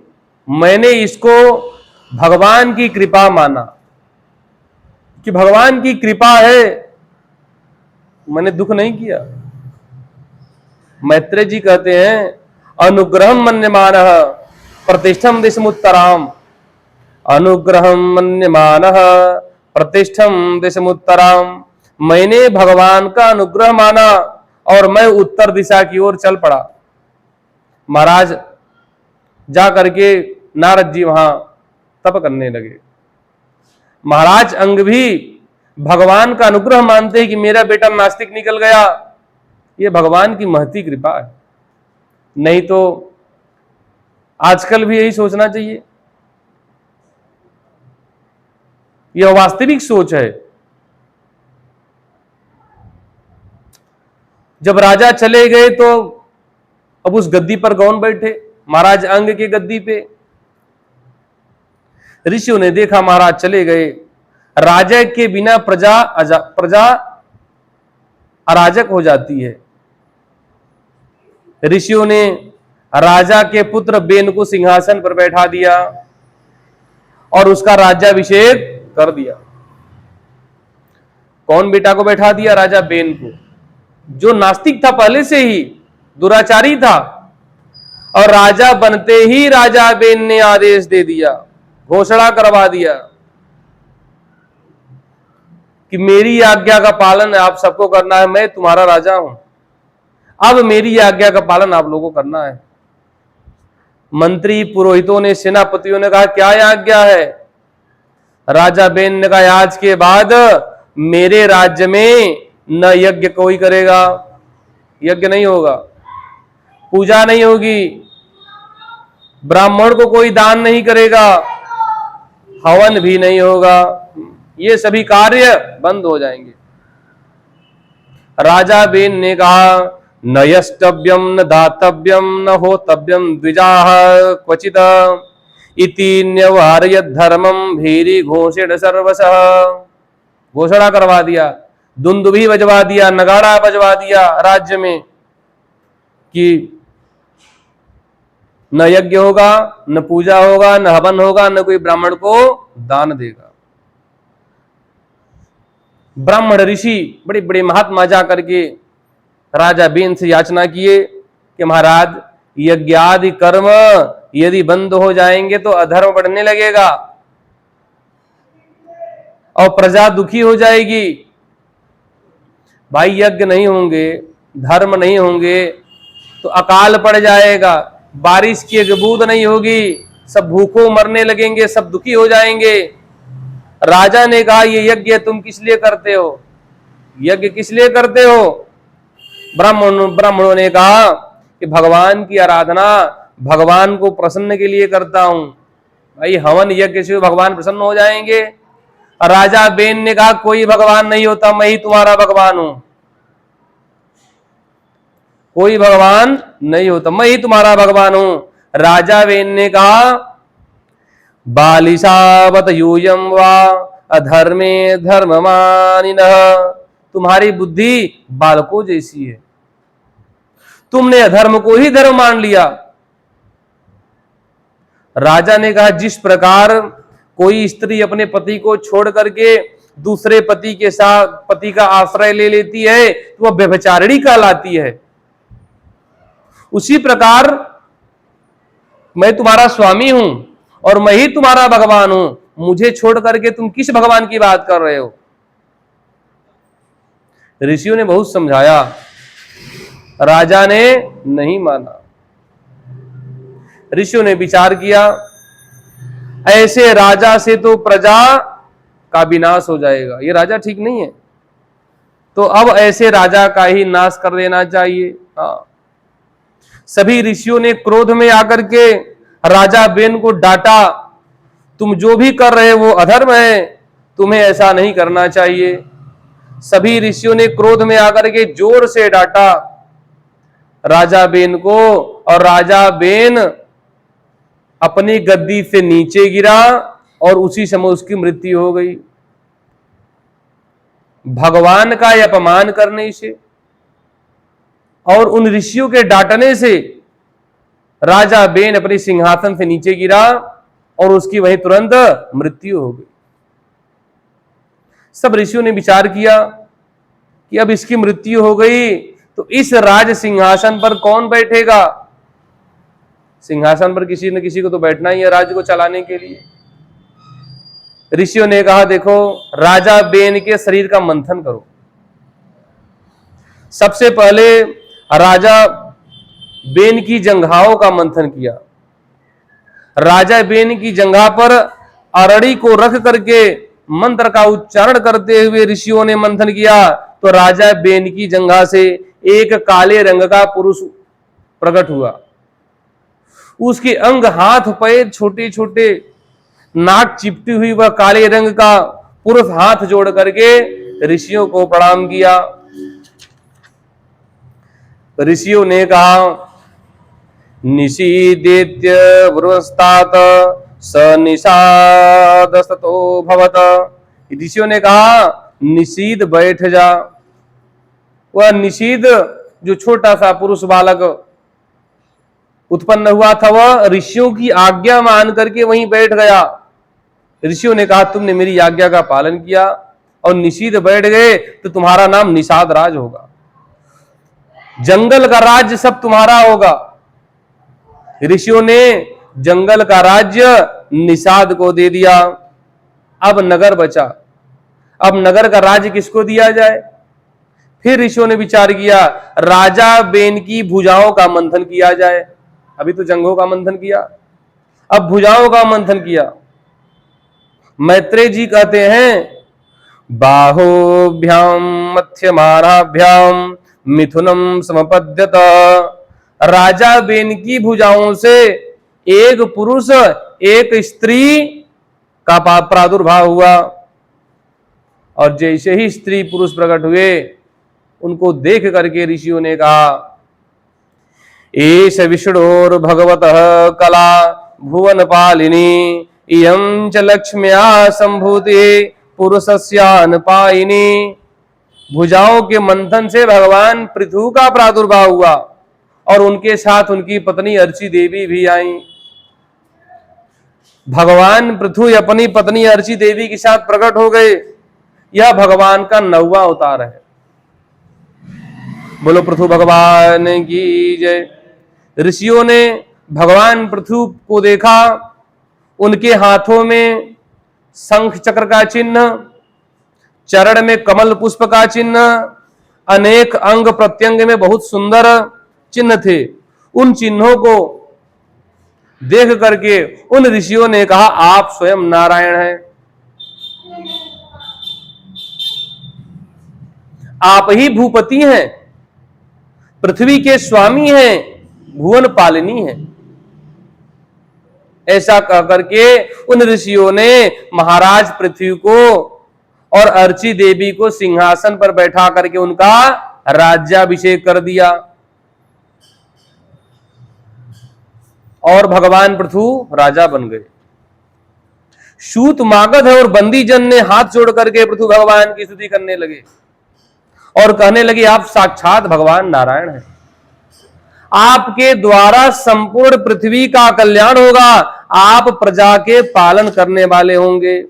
मैंने इसको भगवान की कृपा माना कि भगवान की कृपा है, मैंने दुख नहीं किया। मैत्रेय जी कहते हैं, अनुग्रहम मन्यमानः प्रतिष्ठम दिशमुत्तराम, अनुग्रहम मन्यमानः प्रतिष्ठम दिशमुत्तराम। मैंने भगवान का अनुग्रह माना और मैं उत्तर दिशा की ओर चल पड़ा। महाराज जा करके नारद जी वहां तप करने लगे। महाराज अंग भी भगवान का अनुग्रह मानते हैं कि मेरा बेटा नास्तिक निकल गया, ये भगवान की महती कृपा है। नहीं तो आजकल भी यही सोचना चाहिए, यह वास्तविक सोच है। जब राजा चले गए तो अब उस गद्दी पर कौन बैठे? महाराज अंग की गद्दी पे। ऋषियों ने देखा महाराज चले गए। राजा के बिना प्रजा अराजक हो जाती है। ऋषियों ने राजा के पुत्र बेन को सिंहासन पर बैठा दिया और उसका राज्याभिषेक कर दिया। कौन बेटा को बैठा दिया? राजा बेन को, जो नास्तिक था, पहले से ही दुराचारी था। और राजा बनते ही राजा बेन ने आदेश दे दिया, घोषणा करवा दिया कि मेरी आज्ञा का पालन आप सबको करना है, मैं तुम्हारा राजा हूं, अब मेरी आज्ञा का पालन आप लोगों को करना है। मंत्री पुरोहितों ने, सेनापतियों ने कहा क्या आज्ञा है? राजा बेन ने कहा आज के बाद मेरे राज्य में न यज्ञ कोई करेगा, यज्ञ नहीं होगा, पूजा नहीं होगी, ब्राह्मण को कोई दान नहीं करेगा, हवन भी नहीं होगा, ये सभी कार्य बंद हो जाएंगे। राजा बेन ने कहा न यष्टव्यम न दातव्यम न होतव्यम द्विजाः क्वचित इति न्यवहारयत धर्मम भीरी घोषेण सर्वशः। घोषणा करवा दिया, दुंदुभी बजवा दिया, नगाड़ा बजवा दिया राज्य में कि न यज्ञ होगा, न पूजा होगा, न हवन होगा, न कोई ब्राह्मण को दान देगा। ब्राह्मण ऋषि बड़े बड़े महात्मा जा करके राजा बेन से याचना किए कि महाराज यज्ञ आदि कर्म यदि बंद हो जाएंगे तो अधर्म बढ़ने लगेगा और प्रजा दुखी हो जाएगी। भाई यज्ञ नहीं होंगे, धर्म नहीं होंगे तो अकाल पड़ जाएगा, बारिश की एक बूंद नहीं होगी, सब भूखों मरने लगेंगे, सब दुखी हो जाएंगे। राजा ने कहा ये यज्ञ तुम किस लिए करते हो? यज्ञ किस लिए करते हो? ब्राह्मणों ने कहा कि भगवान की आराधना, भगवान को प्रसन्न के लिए करता हूं। भाई हवन यज्ञ से भगवान प्रसन्न हो जाएंगे। राजा बेन ने कहा कोई भगवान नहीं होता, मैं ही तुम्हारा भगवान हूं, कोई भगवान नहीं होता, मैं ही तुम्हारा भगवान हूं। राजा बेन ने कहा बालिशावत यूयम वा अधर्मे धर्ममानिनः, तुम्हारी बुद्धि बालकों जैसी है, तुमने अधर्म को ही धर्म मान लिया। राजा ने कहा जिस प्रकार कोई स्त्री अपने पति को छोड़ करके दूसरे पति के साथ पति का आश्रय ले लेती है तो वह व्यभिचारिणी कहलाती है, उसी प्रकार मैं तुम्हारा स्वामी हूं और मैं ही तुम्हारा भगवान हूं, मुझे छोड़ करके तुम किस भगवान की बात कर रहे हो? ऋषियों ने बहुत समझाया, राजा ने नहीं माना। ऋषियों ने विचार किया ऐसे राजा से तो प्रजा का विनाश हो जाएगा, ये राजा ठीक नहीं है, तो अब ऐसे राजा का ही नाश कर देना चाहिए। हाँ, सभी ऋषियों ने क्रोध में आकर के राजा बेन को डांटा, तुम जो भी कर रहे हो वो अधर्म है, तुम्हें ऐसा नहीं करना चाहिए। सभी ऋषियों ने क्रोध में आकर के जोर से डांटा राजा बेन को और राजा बेन अपनी गद्दी से नीचे गिरा और उसी समय उसकी मृत्यु हो गई। भगवान का अपमान करने से और उन ऋषियों के डांटने से राजा बेन अपने सिंहासन से नीचे गिरा और उसकी वहीं तुरंत मृत्यु हो गई। सब ऋषियों ने विचार किया कि अब इसकी मृत्यु हो गई तो इस राज सिंहासन पर कौन बैठेगा? सिंहासन पर किसी न किसी को तो बैठना ही है राज्य को चलाने के लिए। ऋषियों ने कहा देखो राजा बेन के शरीर का मंथन करो। सबसे पहले राजा बेन की जंघाओं का मंथन किया। राजा बेन की जंघा पर अरड़ी को रख करके मंत्र का उच्चारण करते हुए ऋषियों ने मंथन किया तो राजा बेन की जंघा से एक काले रंग का पुरुष प्रकट हुआ। उसके अंग, हाथ, पैर छोटे छोटे, नाक चिपटी हुई, वह काले रंग का पुरुष हाथ जोड़ करके ऋषियों को प्रणाम किया। ऋषियों ने कहा निशीदेत्य वृस्तात स निषादस्तो भवत। ऋषियों ने कहा निषीद बैठ जा। वह निषीद जो छोटा सा पुरुष बालक उत्पन्न हुआ था वह ऋषियों की आज्ञा मान करके वहीं बैठ गया। ऋषियों ने कहा तुमने मेरी आज्ञा का पालन किया और निषीद बैठ गए तो तुम्हारा नाम निषाद राज होगा, जंगल का राज्य सब तुम्हारा होगा। ऋषियों ने जंगल का राज्य निषाद को दे दिया। अब नगर बचा, अब नगर का राज्य किसको दिया जाए? फिर ऋषियों ने विचार किया राजा बेन की भुजाओं का मंथन किया जाए। अभी तो जंघों का मंथन किया, अब भुजाओं का मंथन किया। मैत्रेय जी कहते हैं बाहोभ्याम मध्यमाराभ्याम मिथुनम समपद्यत। राजा बेन की भुजाओं से एक पुरुष एक स्त्री का प्रादुर्भाव हुआ और जैसे ही स्त्री पुरुष प्रकट हुए उनको देख करके ऋषियों ने कहा एष विष्णुर भगवतः कला भुवन पालिनी इयं च लक्ष्म्या संभूति पुरुषस्यानपायिनी। भुजाओं के मंथन से भगवान पृथु का प्रादुर्भाव हुआ और उनके साथ उनकी पत्नी अर्ची देवी भी आई। भगवान पृथु अपनी पत्नी अर्ची देवी के साथ प्रकट हो गए। यह भगवान का 9वां अवतार है। बोलो पृथु भगवान की जय। ऋषियों ने भगवान पृथु को देखा, उनके हाथों में शंख चक्र का चिन्ह, चरण में कमल पुष्प का चिन्ह, अनेक अंग प्रत्यंग में बहुत सुंदर चिन्ह थे। उन चिन्हों को देख करके उन ऋषियों ने कहा आप स्वयं नारायण हैं, आप ही भूपति हैं, पृथ्वी के स्वामी हैं, भुवन पालिनी हैं। ऐसा कह करके उन ऋषियों ने महाराज पृथ्वी को और अर्ची देवी को सिंहासन पर बैठा करके उनका राज्याभिषेक कर दिया और भगवान पृथु राजा बन गए। सूत मागध और बंदी जन ने हाथ जोड़ करके पृथु भगवान की स्तुति करने लगे और कहने लगे आप साक्षात भगवान नारायण हैं, आपके द्वारा संपूर्ण पृथ्वी का कल्याण होगा, आप प्रजा के पालन करने वाले होंगे,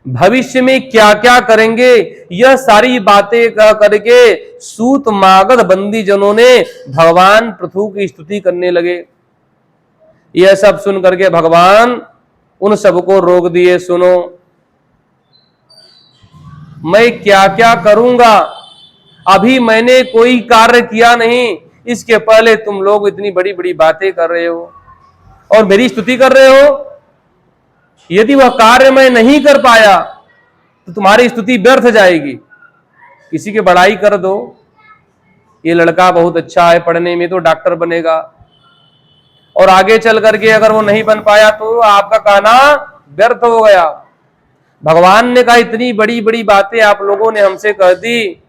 भविष्य में क्या क्या करेंगे यह सारी बातें कह करके सूत मागध बंदी जनों ने भगवान पृथु की स्तुति करने लगे। यह सब सुन करके भगवान उन सबको रोक दिए, सुनो मैं क्या क्या करूंगा, अभी मैंने कोई कार्य किया नहीं, इसके पहले तुम लोग इतनी बड़ी बड़ी बातें कर रहे हो और मेरी स्तुति कर रहे हो। यदि वह कार्य मैं नहीं कर पाया तो तुम्हारी स्तुति व्यर्थ जाएगी। किसी की बड़ाई कर दो, ये लड़का बहुत अच्छा है, पढ़ने में तो डॉक्टर बनेगा, और आगे चल करके अगर वो नहीं बन पाया तो आपका कहना व्यर्थ हो गया। भगवान ने कहा इतनी बड़ी बड़ी बातें आप लोगों ने हमसे कह दी,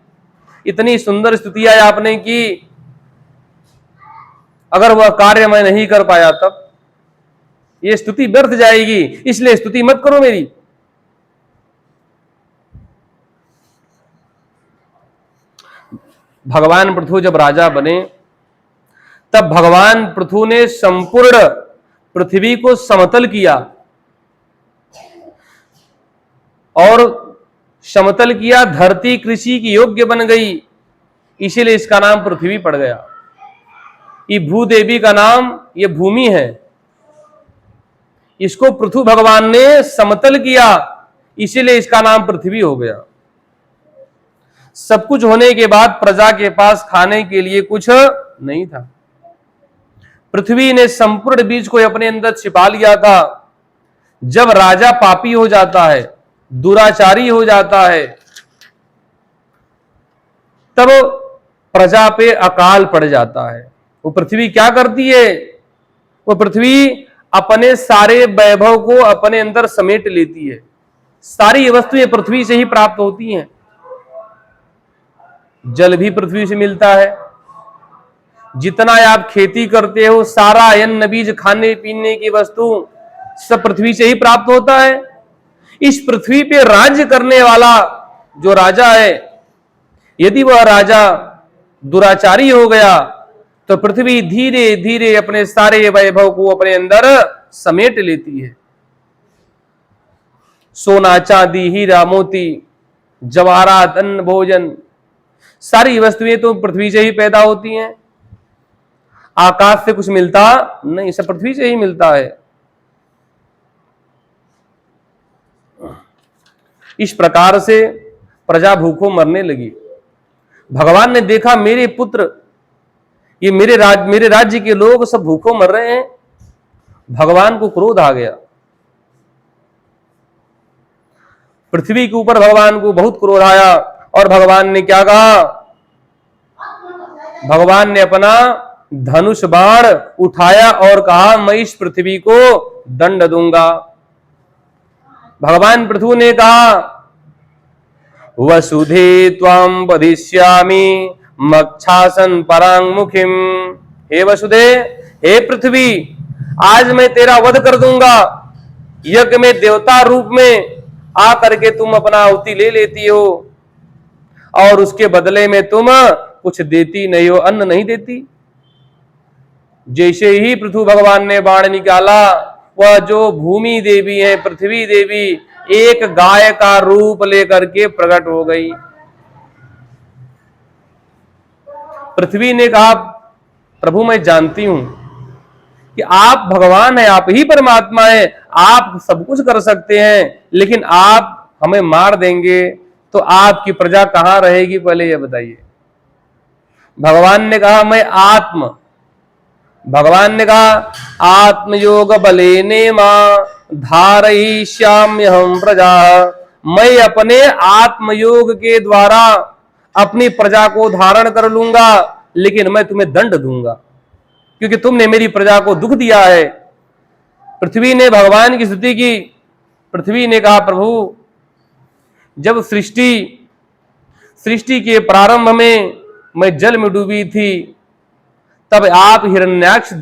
इतनी सुंदर स्तुतियां आपने की, अगर वह कार्य मैं नहीं कर पाया तब ये स्तुति व्यर्थ जाएगी, इसलिए स्तुति मत करो मेरी। भगवान पृथु जब राजा बने तब भगवान पृथु ने संपूर्ण पृथ्वी को समतल किया और समतल किया, धरती कृषि की योग्य बन गई, इसीलिए इसका नाम पृथ्वी पड़ गया। ये भूदेवी का नाम ये भूमि है, इसको पृथु भगवान ने समतल किया, इसीलिए इसका नाम पृथ्वी हो गया। सब कुछ होने के बाद प्रजा के पास खाने के लिए कुछ नहीं था। पृथ्वी ने संपूर्ण बीज को अपने अंदर छिपा लिया था। जब राजा पापी हो जाता है, दुराचारी हो जाता है, तब प्रजा पे अकाल पड़ जाता है। वो पृथ्वी क्या करती है? वो पृथ्वी अपने सारे वैभव को अपने अंदर समेट लेती है। सारी वस्तुएं पृथ्वी से ही प्राप्त होती हैं। जल भी पृथ्वी से मिलता है। जितना आप खेती करते हो, सारा अन्न बीज खाने पीने की वस्तु सब पृथ्वी से ही प्राप्त होता है। इस पृथ्वी पे राज्य करने वाला जो राजा है, यदि वह राजा दुराचारी हो गया तो पृथ्वी धीरे धीरे अपने सारे वैभव को अपने अंदर समेट लेती है। सोना चांदी हीरा मोती जवाहरात अन्न भोजन सारी वस्तुएं तो पृथ्वी से ही पैदा होती हैं। आकाश से कुछ मिलता नहीं, सब पृथ्वी से ही मिलता है। इस प्रकार से प्रजा भूखों मरने लगी। भगवान ने देखा मेरे पुत्र, ये मेरे राज्य के लोग सब भूखों मर रहे हैं। भगवान को क्रोध आ गया। पृथ्वी के ऊपर भगवान को बहुत क्रोध आया और भगवान ने क्या कहा? भगवान ने अपना धनुष बाण उठाया और कहा मैं इस पृथ्वी को दंड दूंगा। भगवान पृथु ने कहा वसुधे त्वां वधिष्यामि मक्षासन परांगमुखिम। हे वसुधे, हे पृथ्वी, आज मैं तेरा वध कर दूंगा। यज्ञ में देवता रूप में आकर के तुम अपना आहुति ले लेती हो और उसके बदले में तुम कुछ देती नहीं हो, अन्न नहीं देती। जैसे ही पृथु भगवान ने बाण निकाला, वह जो भूमि देवी है, पृथ्वी देवी, एक गाय का रूप लेकर के प्रकट हो गई। पृथ्वी ने कहा प्रभु मैं जानती हूं कि आप भगवान हैं, आप ही परमात्मा हैं, आप सब कुछ कर सकते हैं, लेकिन आप हमें मार देंगे तो आपकी प्रजा कहां रहेगी, पहले यह बताइए। भगवान ने कहा भगवान ने कहा आत्मयोग बलेने मां धारयिष्याम्य हम प्रजा। मैं अपने आत्मयोग के द्वारा अपनी प्रजा को धारण कर लूंगा, लेकिन मैं तुम्हें दंड दूंगा क्योंकि तुमने मेरी प्रजा को दुख दिया है। पृथ्वी ने भगवान की स्तुति की। पृथ्वी ने कहा प्रभु, जब सृष्टि के प्रारंभ में मैं जल में डूबी थी, तब आप हिरण्याक्ष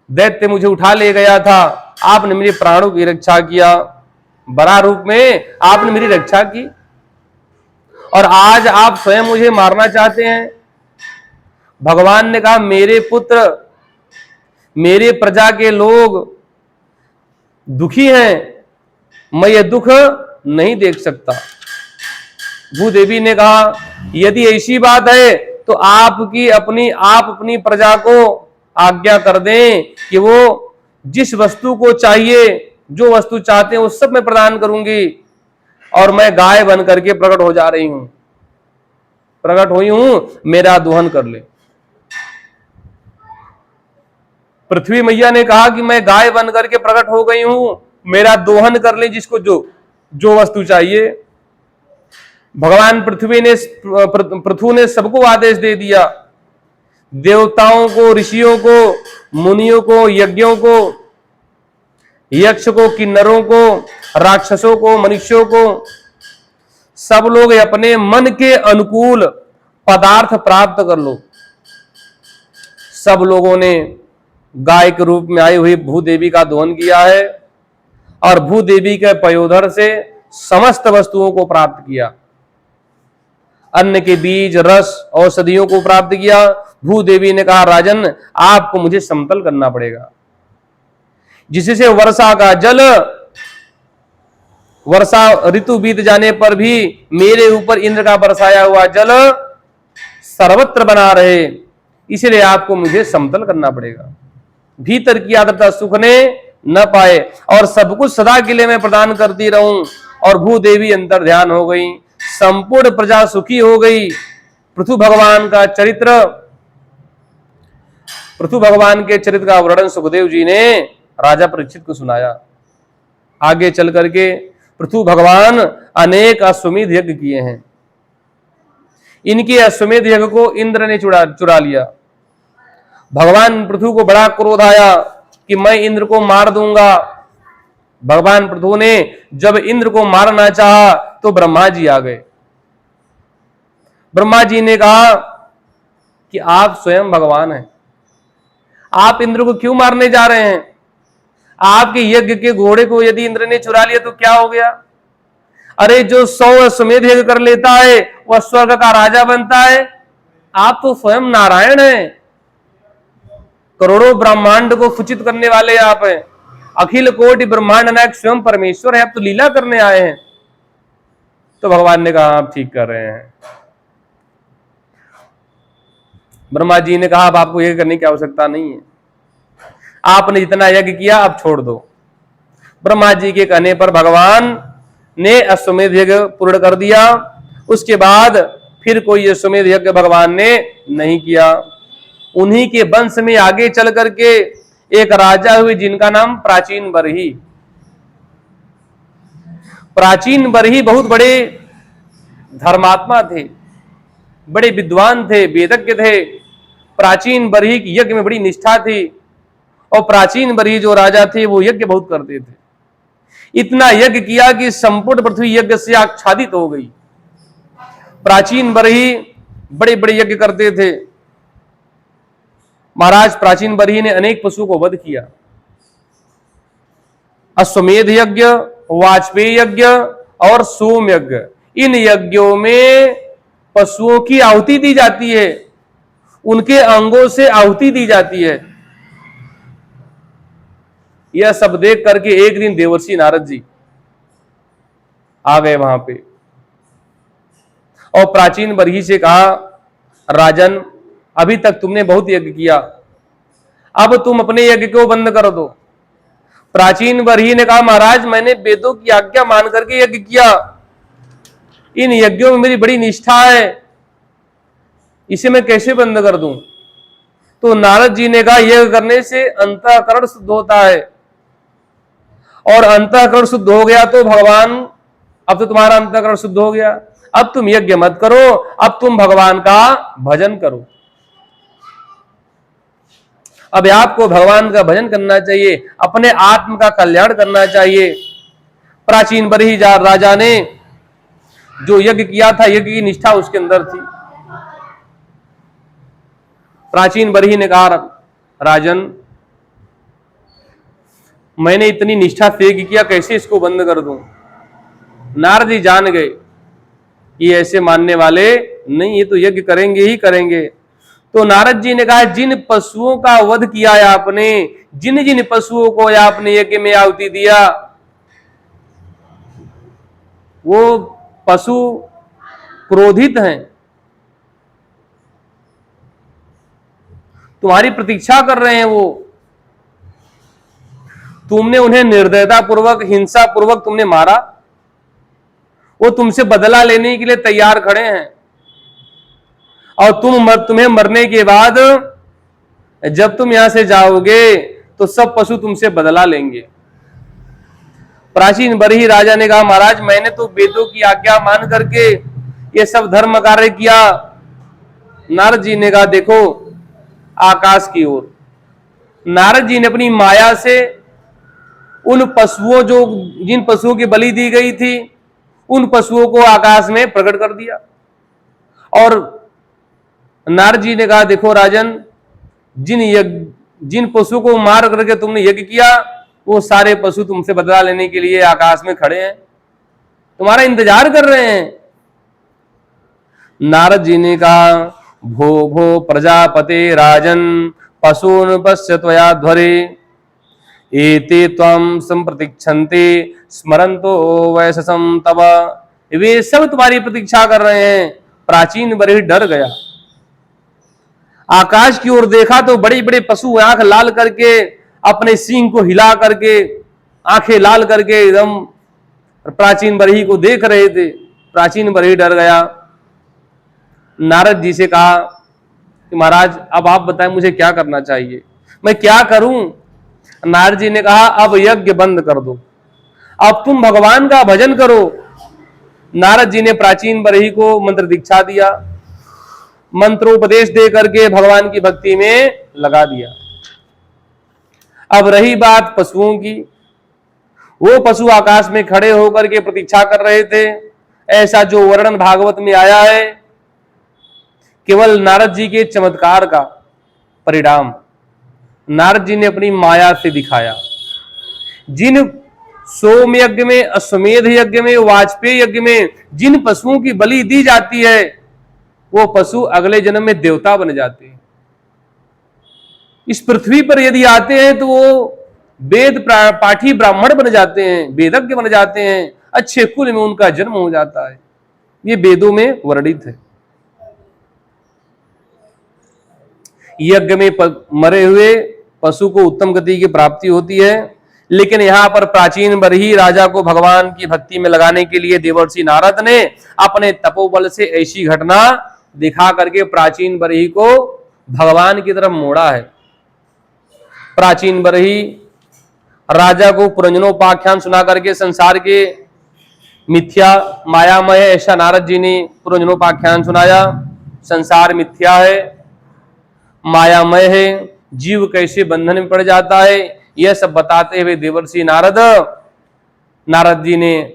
दैत्य मुझे उठा ले गया था। आपने मेरे प्राणों की रक्षा किया, बराह रूप में आपने मेरी रक्षा की, और आज आप स्वयं मुझे मारना चाहते हैं। भगवान ने कहा मेरे पुत्र, मेरे प्रजा के लोग दुखी हैं, मैं ये दुख नहीं देख सकता। भूदेवी ने कहा यदि ऐसी बात है तो आप अपनी प्रजा को आज्ञा कर दें कि वो जिस वस्तु को चाहिए, जो वस्तु चाहते हैं वो सब मैं प्रदान करूंगी, और मैं गाय बन करके प्रकट हो जा रही हूं, प्रकट हुई हूं, मेरा दोहन कर ले। पृथ्वी मैया ने कहा कि मैं गाय बन करके प्रकट हो गई हूं, मेरा दोहन कर ले, जिसको जो वस्तु चाहिए। भगवान पृथु ने सबको आदेश दे दिया, देवताओं को, ऋषियों को, मुनियों को, यज्ञों को, यक्ष को, किन्नरों को, राक्षसों को, मनुष्यों को, सब लोग अपने मन के अनुकूल पदार्थ प्राप्त कर लो। सब लोगों ने गाय के रूप में आई हुई भूदेवी का दोहन किया है और भूदेवी के पयोधर से समस्त वस्तुओं को प्राप्त किया। अन्न के बीज, रस, औषधियों को प्राप्त किया। भूदेवी ने कहा राजन, आपको मुझे समतल करना पड़ेगा, जिससे वर्षा का जल, वर्षा ऋतु बीत जाने पर भी मेरे ऊपर इंद्र का बरसाया हुआ जल सर्वत्र बना रहे, इसलिए आपको मुझे समतल करना पड़ेगा। भीतर की आर्द्रता सूखने न पाए और सब कुछ सदा के लिए मैं प्रदान करती रहूं। और भूदेवी अंतर ध्यान हो गई, संपूर्ण प्रजा सुखी हो गई। पृथु भगवान के चरित्र का वर्णन सुखदेव जी ने राजा परीक्षित को सुनाया। आगे चल करके पृथु भगवान अनेक अश्वमेध यज्ञ किए हैं। इनके अश्वमेध यज्ञ को इंद्र ने चुरा लिया। भगवान पृथु को बड़ा क्रोध आया कि मैं इंद्र को मार दूंगा। भगवान पृथु ने जब इंद्र को मारना चाहा तो ब्रह्मा जी आ गए। ब्रह्मा जी ने कहा कि आप स्वयं भगवान हैं, आप इंद्र को क्यों मारने जा रहे हैं? आपके यज्ञ के घोड़े को यदि इंद्र ने चुरा लिया तो क्या हो गया? अरे जो 100 अश्वमेध यज्ञ कर लेता है वह स्वर्ग का राजा बनता है। आप तो स्वयं नारायण हैं, करोड़ों ब्रह्मांड को सूचित करने वाले आप हैं, अखिल कोटि ब्रह्मांड नायक स्वयं परमेश्वर है, आप तो लीला करने आए हैं। तो भगवान ने कहा आप ठीक कर रहे हैं। ब्रह्मा जी ने कहा अब आपको यज्ञ करने की आवश्यकता नहीं है, आपने जितना यज्ञ किया अब छोड़ दो। ब्रह्मा जी के कहने पर भगवान ने अश्वमेध यज्ञ पूर्ण कर दिया। उसके बाद फिर कोई अश्वमेध यज्ञ भगवान ने नहीं किया। उन्हीं के वंश में आगे चल करके एक राजा हुए जिनका नाम प्राचीन बरही। प्राचीन बरही बहुत बड़े धर्मात्मा थे, बड़े विद्वान थे, वेदज्ञ थे। प्राचीन बरही की यज्ञ में बड़ी निष्ठा थी और प्राचीन बरही जो राजा थे वो यज्ञ बहुत करते थे। इतना यज्ञ किया कि संपूर्ण पृथ्वी यज्ञ से आच्छादित हो गई। प्राचीन बरही बड़े बड़े यज्ञ करते थे। महाराज प्राचीन बरही ने अनेक पशुओं को वध किया। अश्वमेध यज्ञ, वाजपेयी यज्ञ और सोम यज्ञ, इन यज्ञों में पशुओं की आहुति दी जाती है, उनके अंगों से आहुति दी जाती है। यह सब देख करके एक दिन देवर्षि नारद जी आ गए वहां पे और प्राचीन बरही से कहा राजन, अभी तक तुमने बहुत यज्ञ किया, अब तुम अपने यज्ञ को बंद कर दो। प्राचीन बरही ने कहा महाराज मैंने वेदों की आज्ञा मान करके यज्ञ किया, इन यज्ञों में मेरी बड़ी निष्ठा है, इसे मैं कैसे बंद कर दूं? तो नारद जी ने कहा यज्ञ करने से अंतःकरण शुद्ध होता है और अंतःकरण शुद्ध हो गया तो भगवान, अब तो तुम्हारा अंतःकरण शुद्ध हो गया, अब तुम यज्ञ मत करो, अब तुम भगवान का भजन करो। अब आपको भगवान का भजन करना चाहिए, अपने आत्म का कल्याण करना चाहिए। प्राचीन बरही राजा ने जो यज्ञ किया था, यज्ञ की निष्ठा उसके अंदर थी। प्राचीन बरही ने कहा राजन, मैंने इतनी निष्ठा से यज्ञ किया, कैसे इसको बंद कर दूं? नारद जी जान गए ये ऐसे मानने वाले नहीं, ये तो यज्ञ करेंगे ही करेंगे। तो नारद जी ने कहा जिन पशुओं का वध किया है आपने, जिन जिन पशुओं को आपने यज्ञ में आहुति दिया, वो पशु क्रोधित हैं, तुम्हारी प्रतीक्षा कर रहे हैं। वो तुमने उन्हें निर्दयता पूर्वक, हिंसा पूर्वक तुमने मारा, वो तुमसे बदला लेने के लिए तैयार खड़े हैं और तुम्हें मरने के बाद जब तुम यहां से जाओगे तो सब पशु तुमसे बदला लेंगे। प्राचीन बरही राजा ने कहा महाराज मैंने तो वेदों की आज्ञा मान करके ये सब धर्म कार्य किया। नारद जी ने कहा देखो आकाश की ओर। नारद जी ने अपनी माया से उन पशुओं, जो जिन पशुओं की बलि दी गई थी, उन पशुओं को आकाश में प्रकट कर दिया और नारद जी ने कहा देखो राजन, जिन पशुओं को मार करके तुमने यज्ञ किया, वो सारे पशु तुमसे बदला लेने के लिए आकाश में खड़े हैं, तुम्हारा इंतजार कर रहे हैं। नारद जी ने कहा भो भो प्रजापते राजन पशून पश्य त्वया ध्वरे एते त्वं संप्रतीक्षन्ते स्मरन्तो वैशसं तव। वे सब तुम्हारी प्रतीक्षा कर रहे हैं। प्राचीन बरही डर गया, आकाश की ओर देखा तो बड़े बड़े पशु आंख लाल करके, अपने सींग को हिला करके, आंखें लाल करके एकदम प्राचीन बरही को देख रहे थे। प्राचीन बरही डर गया। नारद जी से कहा कि महाराज अब आप बताएं मुझे क्या करना चाहिए, मैं क्या करूं? नारद जी ने कहा अब यज्ञ बंद कर दो, अब तुम भगवान का भजन करो। नारद जी ने प्राचीन बरही को मंत्र दीक्षा दिया, मंत्रोपदेश दे करके भगवान की भक्ति में लगा दिया। अब रही बात पशुओं की, वो पशु आकाश में खड़े होकर के प्रतीक्षा कर रहे थे। ऐसा जो वर्णन भागवत में आया है केवल नारद जी के चमत्कार का परिणाम नारद जी ने अपनी माया से दिखाया। जिन सोम यज्ञ में, अश्वमेध यज्ञ में, वाजपेयी यज्ञ में जिन पशुओं की बलि दी जाती है वो पशु अगले जन्म में देवता बन जाते हैं। इस पृथ्वी पर यदि आते हैं तो वो वेद पाठी ब्राह्मण बन जाते हैं, वेदज्ञ बन जाते हैं, अच्छे कुल में उनका जन्म हो जाता है। ये वेदों में वर्णित है। यज्ञ में मरे हुए पशु को उत्तम गति की प्राप्ति होती है। लेकिन यहां पर प्राचीन बरही राजा को भगवान की भक्ति में लगाने के लिए देवर्षि नारद ने अपने तपोबल से ऐसी घटना दिखा करके प्राचीन बरही को भगवान की तरफ मोड़ा है। प्राचीन बरही राजा को पुरंजनोपाख्यान सुना करके संसार के मिथ्या मायामय ऐसा नारद जी ने पुरंजनोपाख्यान सुनाया। संसार मिथ्या है, मायामय है, जीव कैसे बंधन में पड़ जाता है, यह सब बताते हुए देवर्षि नारद जी ने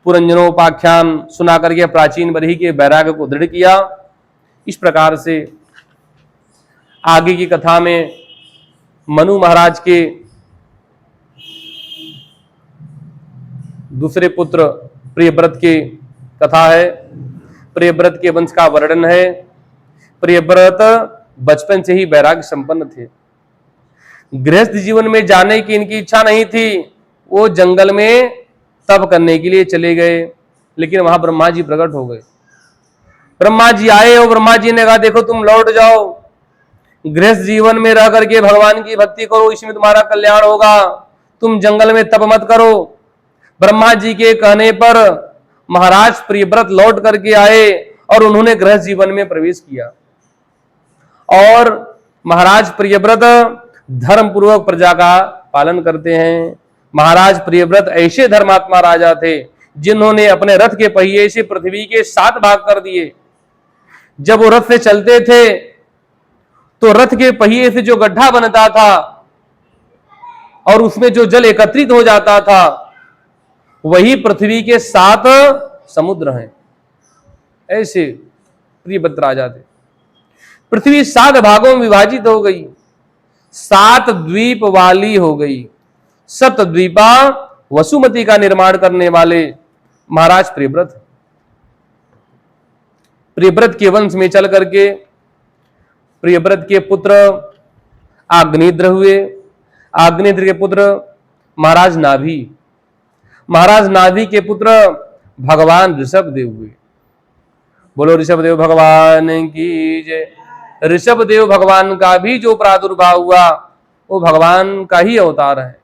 पुरंजनोपाख्यान सुना करके प्राचीन बरही के वैराग्य को दृढ़ किया। इस प्रकार से आगे की कथा में मनु महाराज के दूसरे पुत्र प्रियव्रत की कथा है। प्रियव्रत के वंश का वर्णन है। प्रियव्रत बचपन से ही वैराग्य संपन्न थे। गृहस्थ जीवन में जाने की इनकी इच्छा नहीं थी। वो जंगल में तप करने के लिए चले गए, लेकिन वहां ब्रह्मा जी प्रकट हो गए। ब्रह्मा जी आए और ब्रह्मा जी ने कहा देखो तुम लौट जाओ, गृहस्थ जीवन में रह करके भगवान की भक्ति करो, इसमें तुम्हारा कल्याण होगा, तुम जंगल में तप मत करो। ब्रह्मा जी के कहने पर महाराज प्रियव्रत लौट करके आए और उन्होंने गृहस्थ जीवन में प्रवेश किया। और महाराज प्रियव्रत धर्म पूर्वक प्रजा का पालन करते हैं। महाराज प्रियव्रत ऐसे धर्मात्मा राजा थे जिन्होंने अपने रथ के पहिए से पृथ्वी के 7 भाग कर दिए। जब वो रथ से चलते थे तो रथ के पहिए से जो गड्ढा बनता था और उसमें जो जल एकत्रित हो जाता था वही पृथ्वी के 7 समुद्र हैं। ऐसे प्रियव्रत राजा थे। पृथ्वी 7 भागों में विभाजित हो गई, 7 द्वीप वाली हो गई। सप्तद्वीपा वसुमती का निर्माण करने वाले महाराज प्रियव्रत। प्रियव्रत के वंश में चल करके प्रियव्रत के पुत्र आग्नेद्र हुए। आग्नेद्र के पुत्र महाराज नाभि। महाराज नाभि के पुत्र भगवान ऋषभदेव हुए। बोलो ऋषभदेव भगवान की जय। ऋषभदेव भगवान का भी जो प्रादुर्भाव हुआ वो भगवान का ही अवतार है।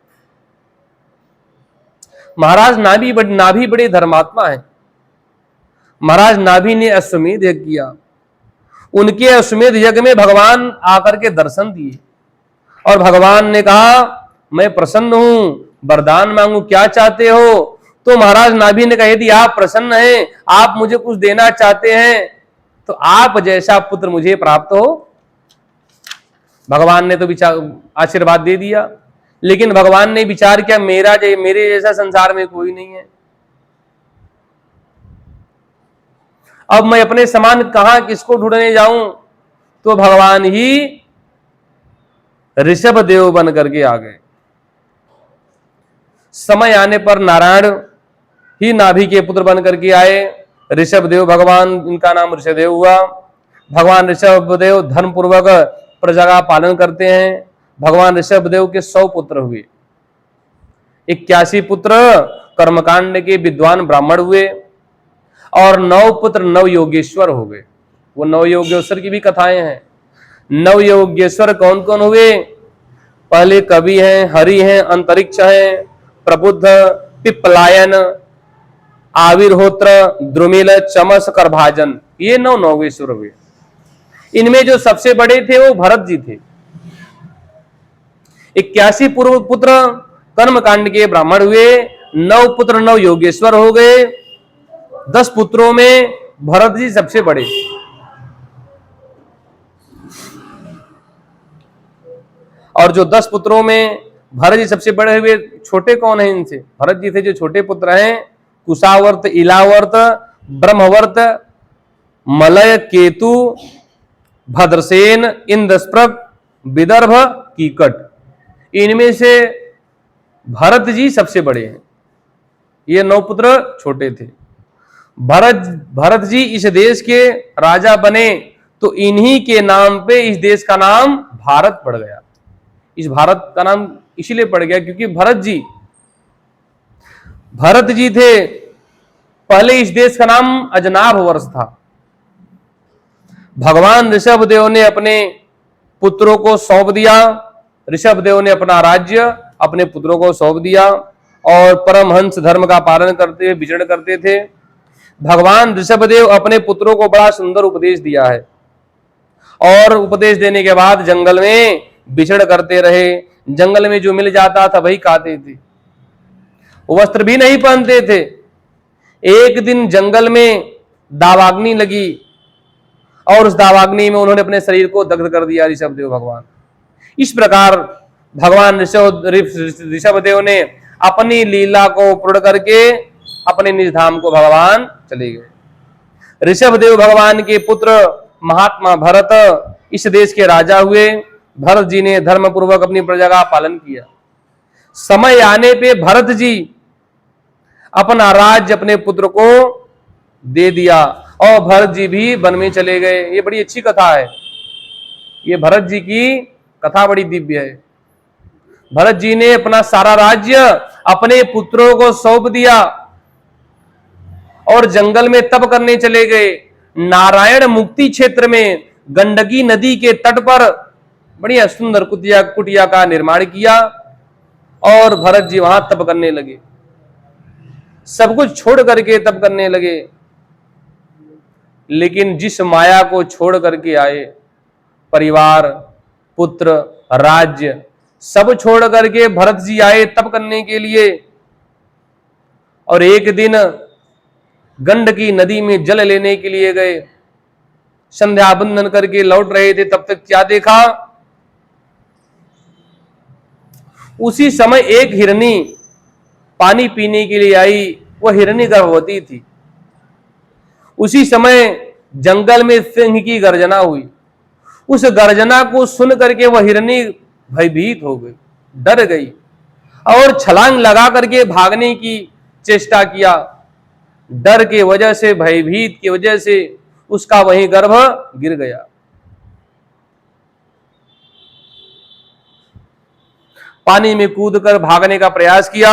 महाराज नाभि बड़े धर्मात्मा है। महाराज नाभि ने अश्वमेध यज्ञ किया। उनके अश्वमेध यज्ञ में भगवान आकर के दर्शन दिए और भगवान ने कहा मैं प्रसन्न हूं, वरदान मांगू, क्या चाहते हो? तो महाराज नाभि ने कहा यदि आप प्रसन्न हैं, आप मुझे कुछ देना चाहते हैं तो आप जैसा पुत्र मुझे प्राप्त हो। भगवान ने तो आशीर्वाद दे दिया, लेकिन भगवान ने विचार किया मेरे जैसा संसार में कोई नहीं है। अब मैं अपने समान कहां किसको ढूंढने जाऊं? तो भगवान ही ऋषभदेव बन करके आ गए। समय आने पर नारायण ही नाभि के पुत्र बन करके आए। ऋषभदेव भगवान, इनका नाम ऋषभदेव हुआ। भगवान ऋषभदेव धर्म पूर्वक प्रजा का पालन करते हैं। भगवान ऋषभदेव के 100 पुत्र हुए। 81 पुत्र कर्मकांड के विद्वान ब्राह्मण हुए और 9 पुत्र नव योगेश्वर हो गए। वो नव योगेश्वर की भी कथाएं हैं। नव योगेश्वर कौन कौन हुए? पहले कवि हैं, हरि हैं, अंतरिक्ष हैं, प्रबुद्ध, पिप्पलायन, आविर्होत्र, द्रुमिल, चमस, करभाजन, ये 9 नवगेश्वर हुए। इनमें जो सबसे बड़े थे वो भरत जी थे। 81 पूर्व पुत्र कर्मकांड के ब्राह्मण हुए। 9 पुत्र नव योगेश्वर हो गए। 10 पुत्रों में भरत जी सबसे बड़े। और जो 10 पुत्रों में भरत जी सबसे बड़े हुए, छोटे कौन है इनसे? भरत जी थे जो छोटे पुत्र हैं, कुशावर्त, इलावर्त, ब्रह्मवर्त, मलय, केतु, भद्रसेन, इंद्रस्प्रक, विदर्भ, कीकट। इनमें से भरत जी सबसे बड़े हैं, ये 9 पुत्र छोटे थे। भरत जी इस देश के राजा बने तो इन्हीं के नाम पे इस देश का नाम भारत पड़ गया। इस भारत का नाम इसीलिए पड़ गया क्योंकि भरत जी थे। पहले इस देश का नाम अजनाभ वर्ष था। भगवान ऋषभ देव ने अपने पुत्रों को सौंप दिया। ऋषभ देव ने अपना राज्य अपने पुत्रों को सौंप दिया और परमहंस धर्म का पालन करते हुए विचरण करते थे। भगवान ऋषभदेव अपने पुत्रों को बड़ा सुंदर उपदेश दिया है और उपदेश देने के बाद जंगल में विचरण करते रहे। जंगल में जो मिल जाता था वही खाते थे, वस्त्र भी नहीं पहनते थे। एक दिन जंगल में दावाग्नि लगी और उस दावाग्नि में उन्होंने अपने शरीर को दग्ध कर दिया ऋषभदेव भगवान। इस प्रकार भगवान ऋषभदेव ने अपनी लीला को पूर्ण करके अपने निज धाम को भगवान चले गए। ऋषभदेव भगवान के पुत्र महात्मा भरत इस देश के राजा हुए। भरत जी ने धर्म पूर्वक अपनी प्रजा का पालन किया। समय आने पे भरत जी अपना राज्य अपने पुत्र को दे दिया और भरत जी भी वन में चले गए। ये बड़ी अच्छी कथा है, ये भरत जी की कथा बड़ी दिव्य है। भरत जी ने अपना सारा राज्य अपने पुत्रों को सौंप दिया और जंगल में तप करने चले गए। नारायण मुक्ति क्षेत्र में गंडकी नदी के तट पर बढ़िया सुंदर कुटिया का निर्माण किया और भरत जी वहां तप करने लगे। सब कुछ छोड़ करके तप करने लगे। लेकिन जिस माया को छोड़ करके आए, परिवार, पुत्र, राज्य सब छोड़ करके भरत जी आए तप करने के लिए और एक दिन गंडकी नदी में जल लेने के लिए गए। संध्या बंदन करके लौट रहे थे, तब तक क्या देखा? उसी समय एक हिरनी पानी पीने के लिए आई। वह हिरनी गर्भवती थी। उसी समय जंगल में सिंह की गर्जना हुई। उस गर्जना को सुन करके वह हिरनी भयभीत हो गई, डर गई और छलांग लगा करके भागने की चेष्टा किया। डर के वजह से, भयभीत की वजह से उसका वही गर्भ गिर गया। पानी में कूदकर भागने का प्रयास किया,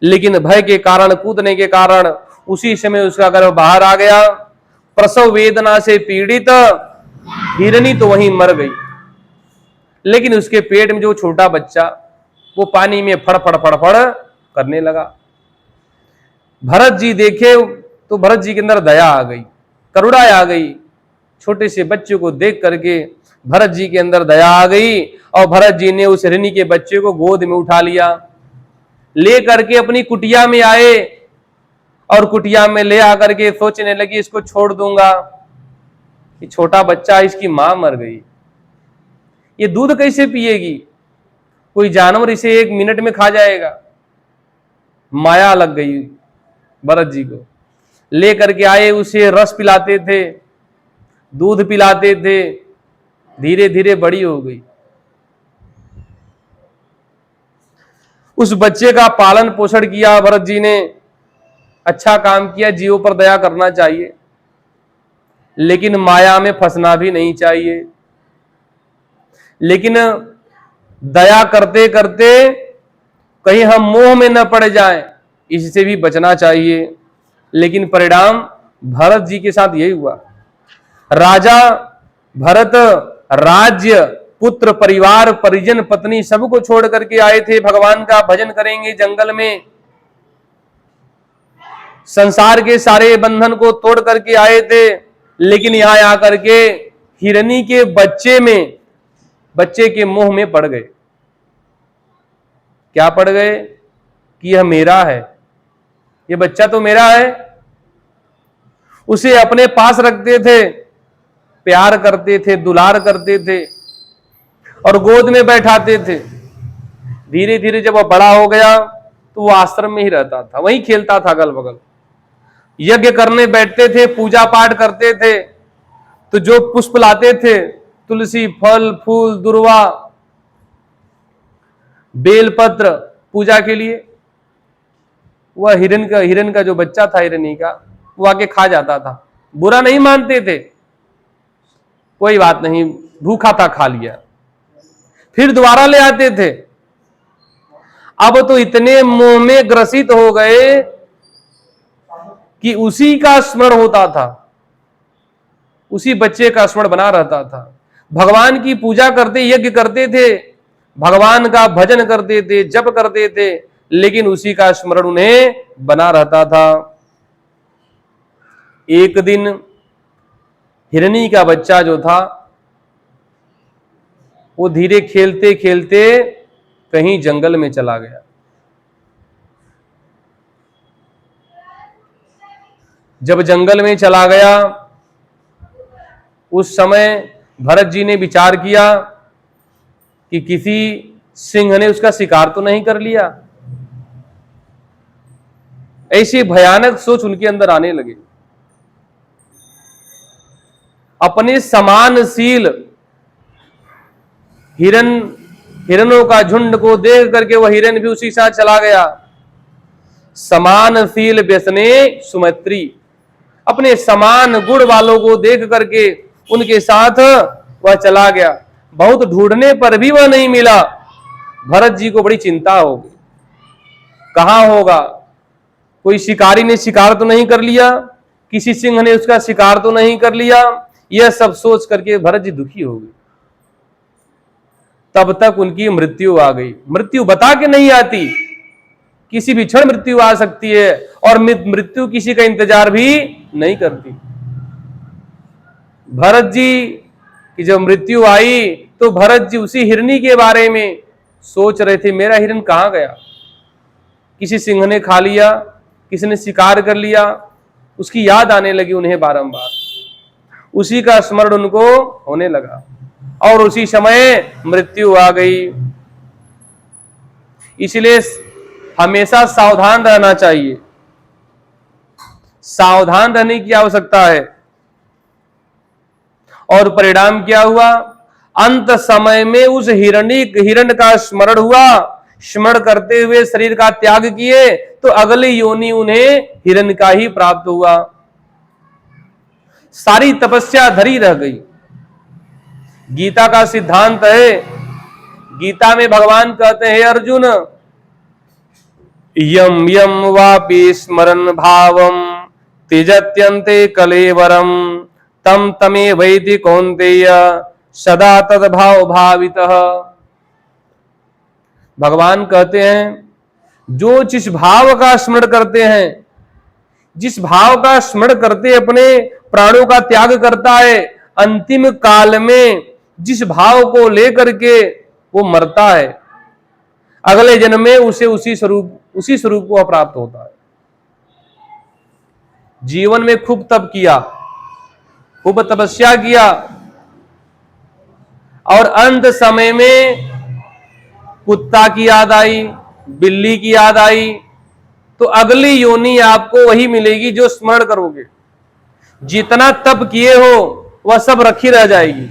लेकिन भय के कारण, कूदने के कारण उसी समय उसका गर्भ बाहर आ गया। प्रसव वेदना से पीड़ित हिरनी तो वहीं मर गई, लेकिन उसके पेट में जो छोटा बच्चा वो पानी में फड़फड़ फड़फड़ करने लगा। भरत जी देखे तो भरत जी के अंदर दया आ गई, करुणा आ गई। छोटे से बच्चे को देख करके भरत जी के अंदर दया आ गई और भरत जी ने उस हिरनी के बच्चे को गोद में उठा लिया। ले करके अपनी कुटिया में आए और कुटिया में ले आकर के सोचने लगी इसको छोड़ दूंगा, ये छोटा बच्चा, इसकी मां मर गई, ये दूध कैसे पिएगी? कोई जानवर इसे 1 मिनट में खा जाएगा। माया लग गई भरत जी को। ले करके आए, उसे रस पिलाते थे, दूध पिलाते थे, धीरे धीरे बड़ी हो गई। उस बच्चे का पालन पोषण किया भरत जी ने। अच्छा काम किया, जीवों पर दया करना चाहिए, लेकिन माया में फंसना भी नहीं चाहिए। लेकिन दया करते करते कहीं हम मोह में न पड़ जाएं, इससे भी बचना चाहिए। लेकिन परिणाम भरत जी के साथ यही हुआ। राजा भरत राज्य, पुत्र, परिवार, परिजन, पत्नी सबको छोड़ करके आए थे। भगवान का भजन करेंगे जंगल में, संसार के सारे बंधन को तोड़ करके आए थे। लेकिन यहां आकर के हिरनी के बच्चे के मोह में पड़ गए। क्या पड़ गए? कि यह मेरा है, ये बच्चा तो मेरा है। उसे अपने पास रखते थे, प्यार करते थे, दुलार करते थे और गोद में बैठाते थे। धीरे धीरे जब वह बड़ा हो गया तो वो आश्रम में ही रहता था, वहीं खेलता था अगल बगल। यज्ञ करने बैठते थे, पूजा पाठ करते थे, तो जो पुष्प लाते थे, तुलसी, फल, फूल, दुर्वा, बेलपत्र, पूजा के लिए। वह हिरन का जो बच्चा था हिरनी का, वो आके खा जाता था। बुरा नहीं मानते थे, कोई बात नहीं, भूखा था खा लिया, फिर दोबारा ले आते थे। अब तो इतने मोह में ग्रसित हो गए कि उसी का स्मरण होता था, उसी बच्चे का स्मरण बना रहता था। भगवान की पूजा करते, यज्ञ करते थे, भगवान का भजन करते थे, जप करते थे, लेकिन उसी का स्मरण उन्हें बना रहता था। एक दिन हिरनी का बच्चा जो था वो धीरे खेलते खेलते कहीं जंगल में चला गया। जब जंगल में चला गया, उस समय भरत जी ने विचार किया कि किसी सिंह ने उसका शिकार तो नहीं कर लिया। ऐसी भयानक सोच उनके अंदर आने लगी। अपने समानशील हिरणों का झुंड को देख करके वह हिरन भी उसी साथ चला गया। समानशील व्यसने सुमैत्री, अपने समान गुण वालों को देख करके उनके साथ वह चला गया। बहुत ढूंढने पर भी वह नहीं मिला। भरत जी को बड़ी चिंता हो गई, कहां होगा, कोई शिकारी ने शिकार तो नहीं कर लिया, किसी सिंह ने उसका शिकार तो नहीं कर लिया। यह सब सोच करके भरत जी दुखी हो गए। तब तक उनकी मृत्यु आ गई। मृत्यु बता के नहीं आती, किसी भी क्षण मृत्यु आ सकती है, और मृत्यु किसी का इंतजार भी नहीं करती। भरत जी की जब मृत्यु आई तो भरत जी उसी हिरनी के बारे में सोच रहे थे, मेरा हिरन कहां गया, किसी सिंह ने खा लिया, किसी ने शिकार कर लिया। उसकी याद आने लगी उन्हें बारंबार, उसी का स्मरण उनको होने लगा, और उसी समय मृत्यु आ गई। इसलिए हमेशा सावधान रहना चाहिए, सावधान रहने की आवश्यकता है। और परिणाम क्या हुआ, अंत समय में उस हिरण का स्मरण हुआ। स्मरण करते हुए शरीर का त्याग किए तो अगली योनि उन्हें हिरण का ही प्राप्त हुआ। सारी तपस्या धरी रह गई। गीता का सिद्धांत है, गीता में भगवान कहते हैं, अर्जुन यम यम वापि स्मरन् भावम त्यजत्यन्ते कलेवरम तम तमे वैति कौन्तेय सदा तद्भाव भावितः। भगवान कहते हैं, जो जिस भाव का स्मरण करते हैं, जिस भाव का स्मरण करते अपने प्राणों का त्याग करता है, अंतिम काल में जिस भाव को लेकर के वो मरता है, अगले जन्म में उसे उसी स्वरूप को प्राप्त होता है। जीवन में खूब तप किया, खूब तपस्या किया, और अंत समय में कुत्ता की याद आई, बिल्ली की याद आई, तो अगली योनि आपको वही मिलेगी जो स्मरण करोगे। जितना तप किए हो वह सब रखी रह जाएगी,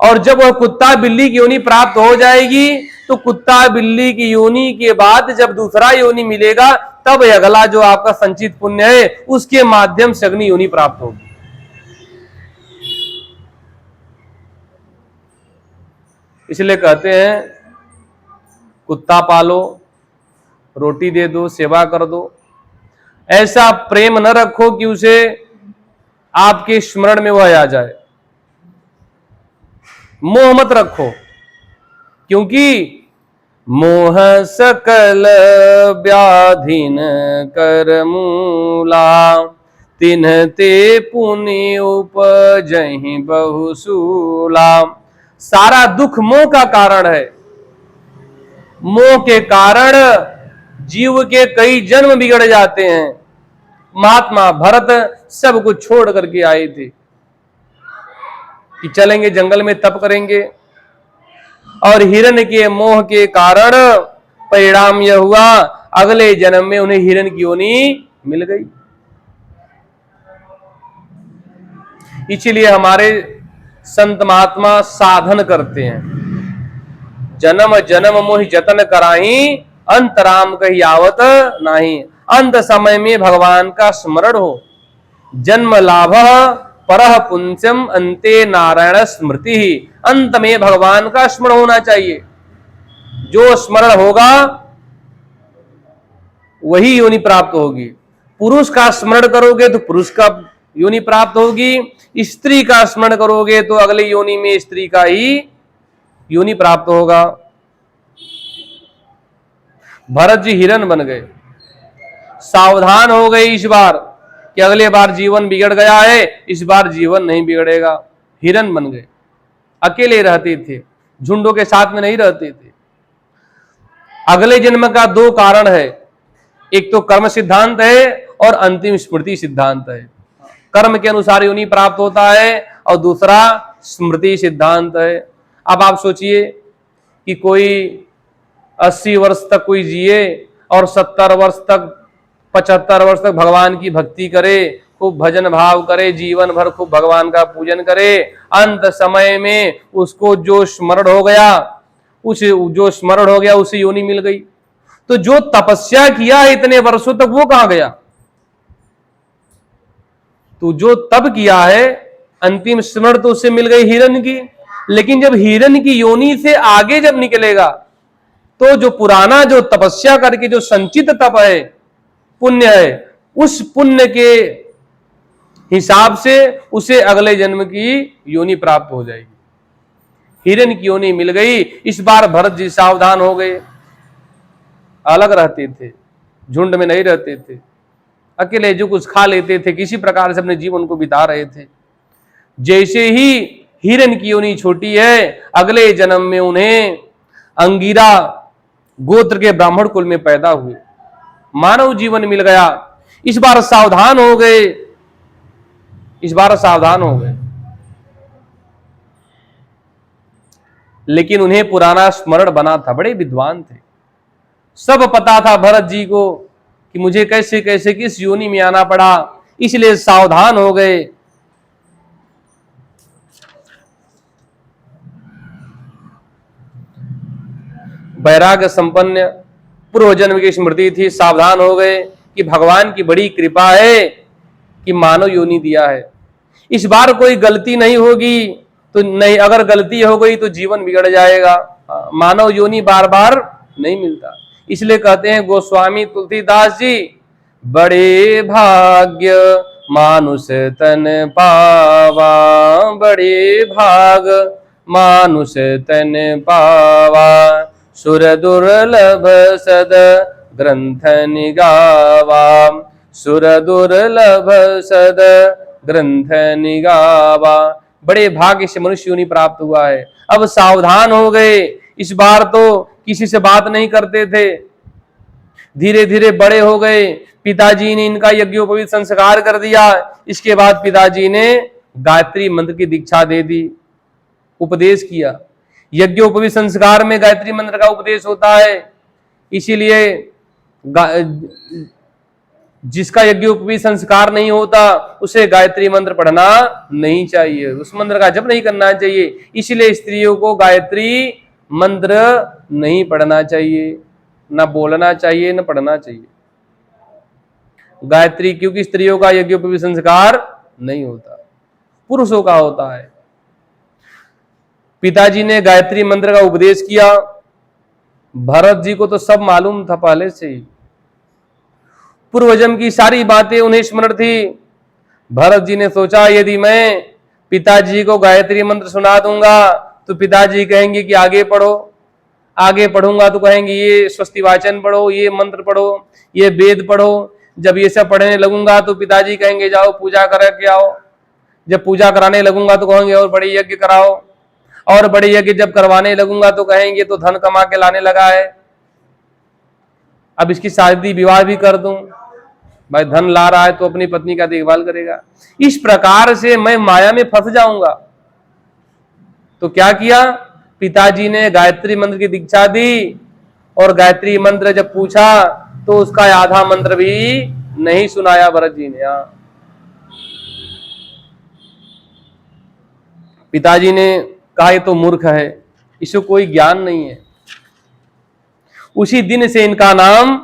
और जब वह कुत्ता बिल्ली की योनि प्राप्त हो जाएगी तो कुत्ता बिल्ली की योनि के बाद जब दूसरा योनि मिलेगा, तब अगला जो आपका संचित पुण्य है उसके माध्यम से अग्नि योनि प्राप्त होगी। इसलिए कहते हैं, कुत्ता पालो, रोटी दे दो, सेवा कर दो, ऐसा प्रेम न रखो कि उसे आपके स्मरण में वह आ जाए। मोह मत रखो, क्योंकि मोह सकल व्याधिन कर मूला तिन्हते पुण्य उपजहि बहुसूला। सारा दुख मोह का कारण है। मोह के कारण जीव के कई जन्म बिगड़ जाते हैं। महात्मा भरत सब कुछ छोड़ करके आए थे कि चलेंगे जंगल में तप करेंगे, और हिरण के मोह के कारण परिणाम यह हुआ, अगले जन्म में उन्हें हिरण की योनि मिल गई। इसलिए हमारे संत महात्मा साधन करते हैं, जन्म जन्म मोहि जतन कराही, अंतराम कही आवत नाही। अंत समय में भगवान का स्मरण हो, जन्म लाभ परह पुंस्यम अंते नारायण स्मृति ही। अंत में भगवान का स्मरण होना चाहिए। जो स्मरण होगा वही योनि प्राप्त होगी। पुरुष का स्मरण करोगे तो पुरुष का योनि प्राप्त होगी, स्त्री का स्मरण करोगे तो अगले योनि में स्त्री का ही योनि प्राप्त होगा। भरत जी हिरण बन गए, सावधान हो गए इस बार कि अगले बार जीवन बिगड़ गया है, इस बार जीवन नहीं बिगड़ेगा। हिरण बन गए, अकेले रहते थे, झुंडों के साथ में नहीं रहते थे। अगले जन्म का दो कारण है, एक तो कर्म सिद्धांत है और अंतिम स्मृति सिद्धांत है। कर्म के अनुसार योनि प्राप्त होता है और दूसरा स्मृति सिद्धांत है। अब आप सोचिए कि कोई 80 वर्ष तक कोई जिए और 70 वर्ष तक 75 वर्ष तक भगवान की भक्ति करे, खूब भजन भाव करे, जीवन भर खूब भगवान का पूजन करे, अंत समय में उसको जो स्मरण हो गया, उसे योनि मिल गई। तो जो तपस्या किया इतने वर्षों तक वो कहां गया? तो जो तप किया है अंतिम स्मरण तो उससे मिल गई हिरण की, लेकिन जब हिरण की योनि से आगे जब निकलेगा तो जो पुराना जो तपस्या करके जो संचित तप है, पुण्य है, उस पुण्य के हिसाब से उसे अगले जन्म की योनि प्राप्त हो जाएगी। हिरण की योनि मिल गई। इस बार भरत जी सावधान हो गए, अलग रहते थे, झुंड में नहीं रहते थे, अकेले जो कुछ खा लेते थे, किसी प्रकार से अपने जीवन को बिता रहे थे। जैसे ही हिरण की योनि छोटी है, अगले जन्म में उन्हें अंगिरा गोत्र के ब्राह्मण कुल में पैदा हुए, मानव जीवन मिल गया। इस बार सावधान हो गए, इस बार सावधान हो गए, लेकिन उन्हें पुराना स्मरण बना था, बड़े विद्वान थे, सब पता था भरत जी को कि मुझे कैसे कैसे किस योनि में आना पड़ा, इसलिए सावधान हो गए। वैराग्य संपन्न पूर्व जन्म की स्मृति थी, सावधान हो गए कि भगवान की बड़ी कृपा है कि मानव योनि दिया है, इस बार कोई गलती नहीं होगी तो नहीं, अगर गलती हो गई तो जीवन बिगड़ जाएगा। मानव योनि बार बार नहीं मिलता, इसलिए कहते हैं गोस्वामी तुलसीदास जी, बड़े भाग्य मानुष तन पावा, बड़े भाग मानुष तन पावा, सुर दुर्लभ सद ग्रंथ निगावा, सुर दुर्लभ सद ग्रंथ निगावा। बड़े भाग्य से मनुष्य योनि प्राप्त हुआ है। अब सावधान हो गए, इस बार तो किसी से बात नहीं करते थे, धीरे धीरे बड़े हो गए। पिताजी ने इनका यज्ञोपवीत संस्कार कर दिया। इसके बाद पिताजी ने गायत्री मंत्र की दीक्षा दे दी, उपदेश किया। यज्ञोपवीत संस्कार में गायत्री मंत्र का उपदेश होता है, इसीलिए जिसका यज्ञोपवीत संस्कार नहीं होता उसे गायत्री मंत्र पढ़ना नहीं चाहिए, उस मंत्र का जप नहीं करना चाहिए। इसलिए स्त्रियों को गायत्री मंत्र नहीं पढ़ना चाहिए, ना बोलना चाहिए, ना पढ़ना चाहिए गायत्री, क्योंकि स्त्रियों का यज्ञोपवीत संस्कार नहीं होता, पुरुषों का होता है। पिताजी ने गायत्री मंत्र का उपदेश किया। भरत जी को तो सब मालूम था पहले से ही, पूर्वजन्म की सारी बातें उन्हें स्मरण थी। भरत जी ने सोचा यदि मैं पिताजी को गायत्री मंत्र सुना दूंगा तो पिताजी कहेंगे कि आगे पढ़ो, आगे पढ़ूंगा तो कहेंगे ये स्वस्ति वाचन पढ़ो, ये मंत्र पढ़ो, ये वेद पढ़ो। जब ये सब पढ़ने लगूंगा तो पिताजी कहेंगे जाओ पूजा करके आओ, जब पूजा कराने लगूंगा तो कहेंगे और बड़े यज्ञ कराओ, और बड़े यज्ञ जब करवाने लगूंगा तो कहेंगे तो धन कमा के लाने लगा है, अब इसकी शादी विवाह भी कर दूं, भाई धन ला रहा है तो अपनी पत्नी का देखभाल करेगा। इस प्रकार से मैं माया में फंस जाऊंगा। तो क्या किया, पिताजी ने गायत्री मंत्र की दीक्षा दी, और गायत्री मंत्र जब पूछा तो उसका आधा मंत्र भी नहीं सुनाया भरत जी ने। पिताजी ने कहा ये तो मूर्ख है, इसको कोई ज्ञान नहीं है, उसी दिन से इनका नाम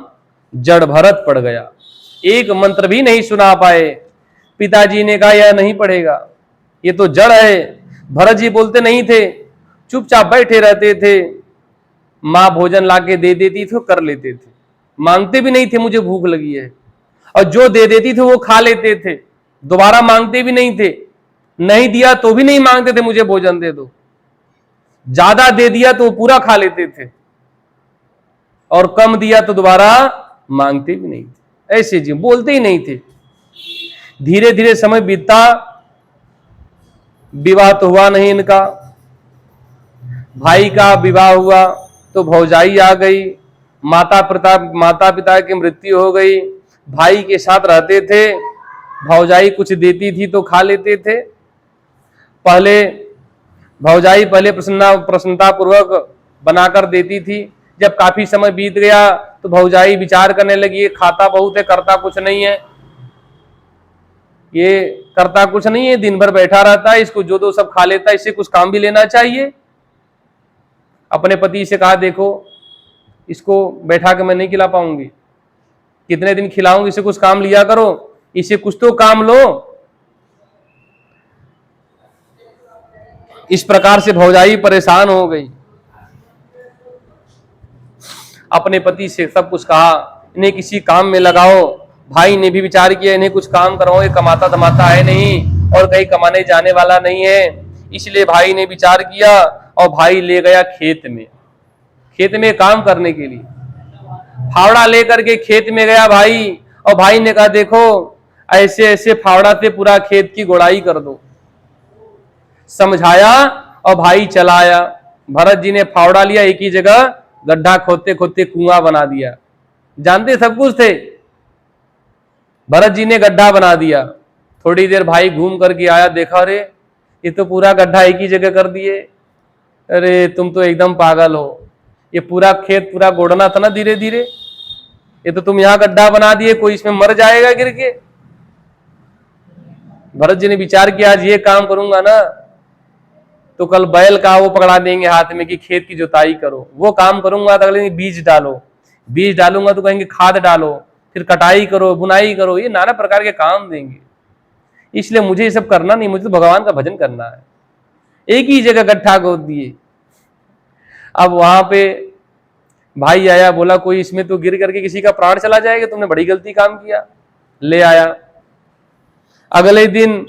जड़ भरत पड़ गया। एक मंत्र भी नहीं सुना पाए। पिताजी ने कहा यह नहीं पढ़ेगा, ये तो जड़ है। भरत जी बोलते नहीं थे, चुपचाप बैठे रहते थे। माँ भोजन लाके दे देती थी, कर लेते थे, मांगते भी नहीं थे मुझे भूख लगी है, और जो दे देती थी वो खा लेते थे, दोबारा मांगते भी नहीं थे। नहीं दिया तो भी नहीं मांगते थे मुझे भोजन दे दो, ज्यादा दे दिया तो वो पूरा खा लेते थे, और कम दिया तो दोबारा मांगते भी नहीं थे। ऐसे जी बोलते ही नहीं थे। धीरे धीरे समय बीतता, विवाह तो हुआ नहीं इनका। भाई का विवाह हुआ तो भौजाई आ गई, माता पिता की मृत्यु हो गई। भाई के साथ रहते थे, भौजाई कुछ देती थी तो खा लेते थे। भौजाई पहले प्रसन्नता पूर्वक बनाकर देती थी। जब काफी समय बीत गया तो भौजाई विचार करने लगी, ये खाता बहुत है, करता कुछ नहीं है, ये करता कुछ नहीं है, दिन भर बैठा रहता है, इसको जो दो सब खा लेता है, इससे कुछ काम भी लेना चाहिए। अपने पति से कहा, देखो इसको बैठा के मैं नहीं खिला पाऊंगी, कितने दिन खिलाऊंगी, इसे कुछ काम लिया करो, इसे कुछ तो काम लो। इस प्रकार से भौजाई परेशान हो गई। अपने पति से सब कुछ कहा, इन्हें किसी काम में लगाओ। भाई ने भी विचार किया, इन्हें कुछ काम कराओ, ये कमाता धमाता है नहीं और कहीं कमाने जाने वाला नहीं है। इसलिए भाई ने विचार किया और भाई ले गया खेत में काम करने के लिए। फावड़ा लेकर के खेत में गया भाई, और भाई ने कहा, देखो ऐसे ऐसे फावड़ा से पूरा खेत की गोड़ाई कर दो। समझाया और भाई चलाया। भरत जी ने फावड़ा लिया, एक ही जगह गड्ढा खोदते खोदते कुआं बना दिया। जानते सब कुछ थे, भरत जी ने गड्ढा बना दिया। थोड़ी देर भाई घूम करके आया, देखा अरे ये तो पूरा गड्ढा एक ही जगह कर दिए। अरे तुम तो एकदम पागल हो, ये पूरा खेत पूरा गोड़ना था ना धीरे धीरे, ये तो तुम यहां गड्ढा बना दिए, कोई इसमें मर जाएगा गिर के। भरत जी ने विचार किया, आज ये काम करूंगा ना तो कल बैल का वो पकड़ा देंगे हाथ में कि खेत की जुताई करो, वो काम करूंगा तो अगले दिन बीज डालो, बीज डालूंगा तो कहेंगे खाद डालो, फिर कटाई करो, बुनाई करो, ये नाना प्रकार के काम देंगे। इसलिए मुझे ये सब करना नहीं, मुझे तो भगवान का भजन करना है। एक ही जगह गड्ढा खोद दिए। अब वहां पे भाई आया, बोला कोई इसमें तो गिर करके किसी का प्राण चला जाएगा, तुमने बड़ी गलती काम किया। ले आया। अगले दिन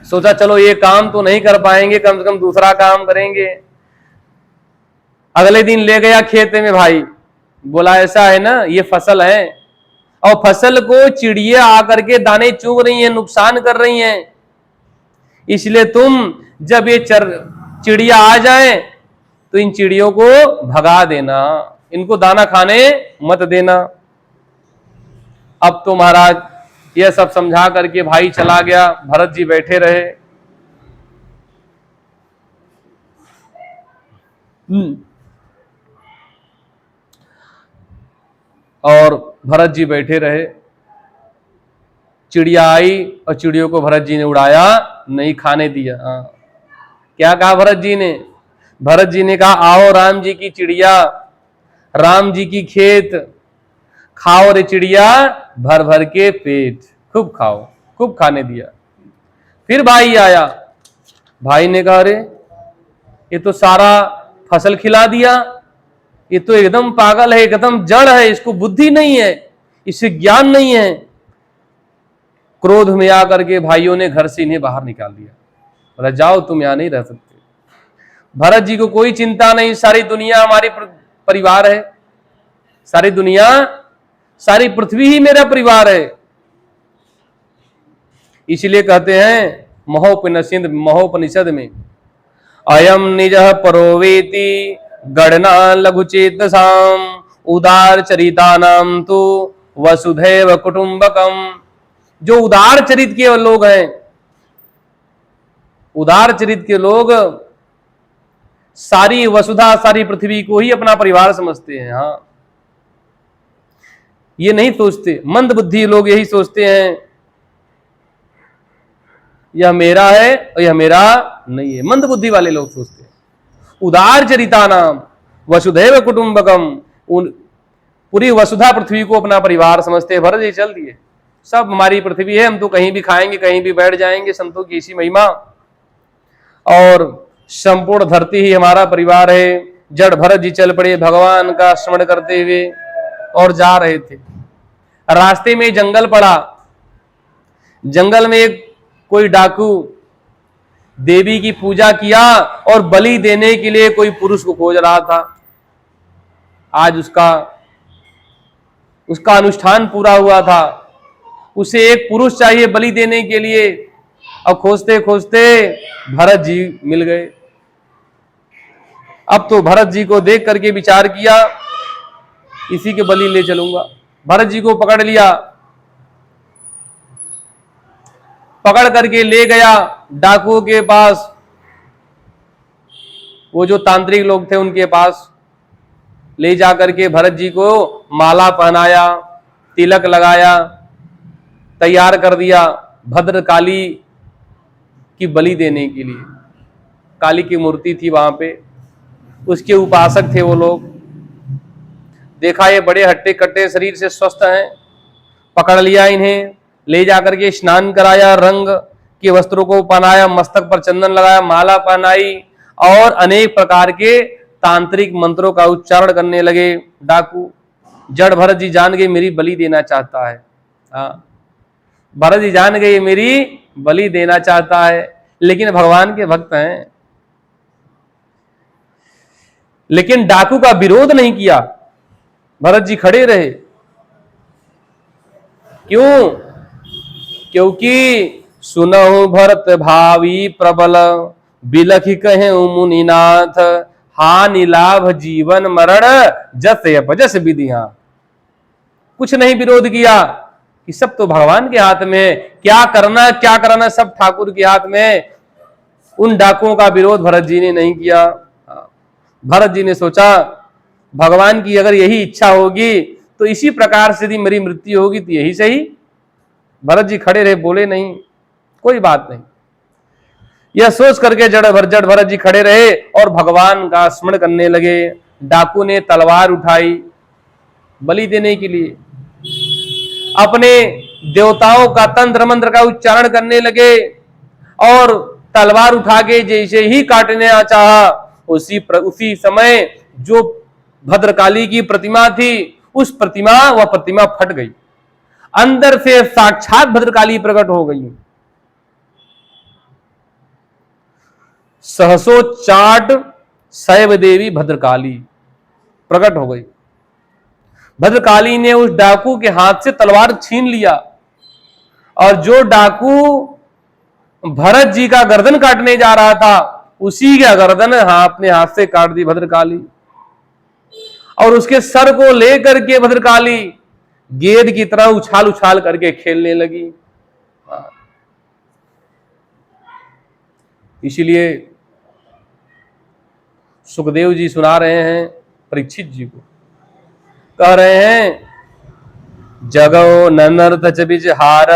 सोचा चलो ये काम तो नहीं कर पाएंगे, कम से कम दूसरा काम करेंगे। अगले दिन ले गया खेत में भाई, बोला ऐसा है ना, ये फसल है और फसल को चिड़िया आकर के दाने चुग रही हैं, नुकसान कर रही हैं, इसलिए तुम जब ये चिड़िया आ जाए तो इन चिड़ियों को भगा देना, इनको दाना खाने मत देना। अब तो महाराज यह सब समझा करके भाई चला गया, भरत जी बैठे रहे। और भरत जी बैठे रहे। चिड़िया आई और चिड़ियों को भरत जी ने उड़ाया, नहीं खाने दिया। क्या कहा भरत जी ने? भरत जी ने कहा, आओ राम जी की चिड़िया, राम जी की खेत, खाओ रे चिड़िया भर भर के पेट, खूब खाओ, खूब खाने दिया। फिर भाई आया, भाई ने कहा, अरे ये तो सारा फसल खिला दिया, ये तो एकदम पागल है, एकदम जड़ है, इसको बुद्धि नहीं है, इसे ज्ञान नहीं है। क्रोध में आकर के भाइयों ने घर से इन्हें बाहर निकाल दिया, बोला जाओ तुम यहां नहीं रह सकते। भरत जी को कोई चिंता नहीं, सारी दुनिया हमारी परिवार है, सारी दुनिया, सारी पृथ्वी ही मेरा परिवार है। इसलिए कहते हैं महोपनिषद में, अयम निज परोवेति गणना लघुचेतसाम उदार चरितानाम तो वसुधैव कुटुंबकम। जो उदार चरित के लोग हैं, उदार चरित के लोग सारी वसुधा, सारी पृथ्वी को ही अपना परिवार समझते हैं। हाँ, ये नहीं सोचते, मंद बुद्धि लोग यही सोचते हैं यह मेरा है और यह मेरा नहीं है। मंद बुद्धि वाले लोग सोचते हैं। उदार चरिता नाम वसुधैव कुटुंबकम, उन पूरी वसुधा पृथ्वी को अपना परिवार समझते हैं। भरत जी चल दिए, सब हमारी पृथ्वी है, हम तो कहीं भी खाएंगे कहीं भी बैठ जाएंगे, संतों की इसी महिमा, और संपूर्ण धरती ही हमारा परिवार है। जड़ भरत जी चल पड़े भगवान का स्मरण करते हुए और जा रहे थे। रास्ते में जंगल पड़ा, जंगल में एक कोई डाकू देवी की पूजा किया और बलि देने के लिए कोई पुरुष को खोज रहा था। आज उसका अनुष्ठान पूरा हुआ था, उसे एक पुरुष चाहिए बलि देने के लिए, और खोजते खोजते भरत जी मिल गए। अब तो भरत जी को देख करके विचार किया, इसी के बलि ले चलूंगा। भरत जी को पकड़ लिया, पकड़ करके ले गया डाकुओं के पास, वो जो तांत्रिक लोग थे उनके पास ले जाकर के भरत जी को माला पहनाया, तिलक लगाया, तैयार कर दिया भद्रकाली की बलि देने के लिए। काली की मूर्ति थी वहां पे, उसके उपासक थे वो लोग। देखा ये बड़े हट्टे कट्टे शरीर से स्वस्थ हैं, पकड़ लिया इन्हें, ले जाकर के स्नान कराया, रंग के वस्त्रों को पहनाया, मस्तक पर चंदन लगाया, माला पहनाई और अनेक प्रकार के तांत्रिक मंत्रों का उच्चारण करने लगे डाकू। जड़ भरत जी जान गए मेरी बलि देना चाहता है। हाँ, भरत जी जान गए मेरी बलि देना चाहता है, लेकिन भगवान के भक्त हैं। लेकिन डाकू का विरोध नहीं किया, भरत जी खड़े रहे। क्यों? क्योंकि सुनहु भरत भावी प्रबल, बिलखि कहे मुनिनाथ, हानि लाभ जीवन मरण, जस अपजस विधियां। कुछ नहीं विरोध किया कि सब तो भगवान के हाथ में, क्या करना सब ठाकुर के हाथ में। उन डाकुओं का विरोध भरत जी ने नहीं किया। भरत जी ने सोचा भगवान की अगर यही इच्छा होगी तो इसी प्रकार से यदि मेरी मृत्यु होगी तो यही सही। भरत जी खड़े रहे, बोले नहीं, कोई बात नहीं। यह सोच करके जड़ भरत जी खड़े रहे और भगवान का स्मरण करने लगे। डाकू ने तलवार उठाई बलि देने के लिए, अपने देवताओं का तंत्र मंत्र का उच्चारण करने लगे और तलवार उठा के जैसे ही काटने चाहा, उसी समय जो भद्रकाली की प्रतिमा थी वह प्रतिमा फट गई, अंदर से साक्षात भद्रकाली प्रकट हो गई। सहसो चाट शैव देवी भद्रकाली प्रकट हो गई। भद्रकाली ने उस डाकू के हाथ से तलवार छीन लिया और जो डाकू भरत जी का गर्दन काटने जा रहा था उसी का गर्दन अपने हाथ से काट दी भद्रकाली, और उसके सर को लेकर के भद्रकाली गेंद की तरह उछाल उछाल करके खेलने लगी। इसीलिए सुखदेव जी सुना रहे हैं परीक्षित जी को, कह रहे हैं जगो ननर्थ च बिजहार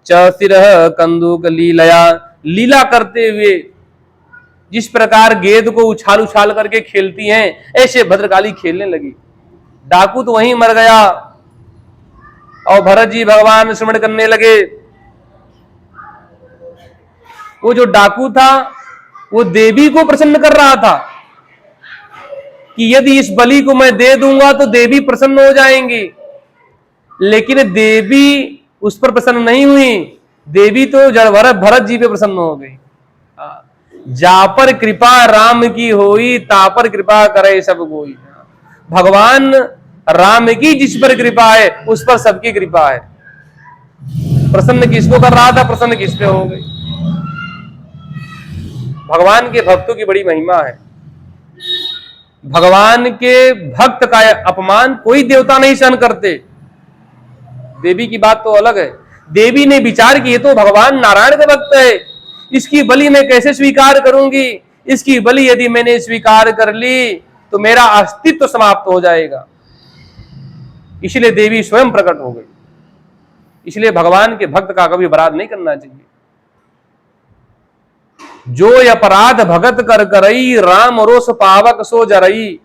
च सिरह कंदुक लीलया। लीला करते हुए जिस प्रकार गेंद को उछाल उछाल करके खेलती हैं ऐसे भद्रकाली खेलने लगी। डाकू तो वहीं मर गया और भरत जी भगवान स्मरण करने लगे। वो जो डाकू था वो देवी को प्रसन्न कर रहा था कि यदि इस बलि को मैं दे दूंगा तो देवी प्रसन्न हो जाएंगी, लेकिन देवी उस पर प्रसन्न नहीं हुई। देवी तो जड़ भरत जी पे प्रसन्न हो गई। जा पर कृपा राम की होई, ता पर कृपा करे सब कोई। भगवान राम की जिस पर कृपा है उस पर सबकी कृपा है। प्रसन्न किसको कर रहा था? प्रसन्न किस पे हो गई। भगवान के भक्तों की बड़ी महिमा है। भगवान के भक्त का अपमान कोई देवता नहीं सहन करते। देवी की बात तो अलग है। देवी ने विचार की, ये तो भगवान नारायण के भक्त है, इसकी बलि मैं कैसे स्वीकार करूंगी? इसकी बलि यदि मैंने स्वीकार कर ली तो मेरा अस्तित्व समाप्त हो जाएगा। इसलिए देवी स्वयं प्रकट हो गई। इसलिए भगवान के भक्त का कभी अपराध नहीं करना चाहिए। जो अपराध भगत कर करई, राम रोष पावक सो जरई।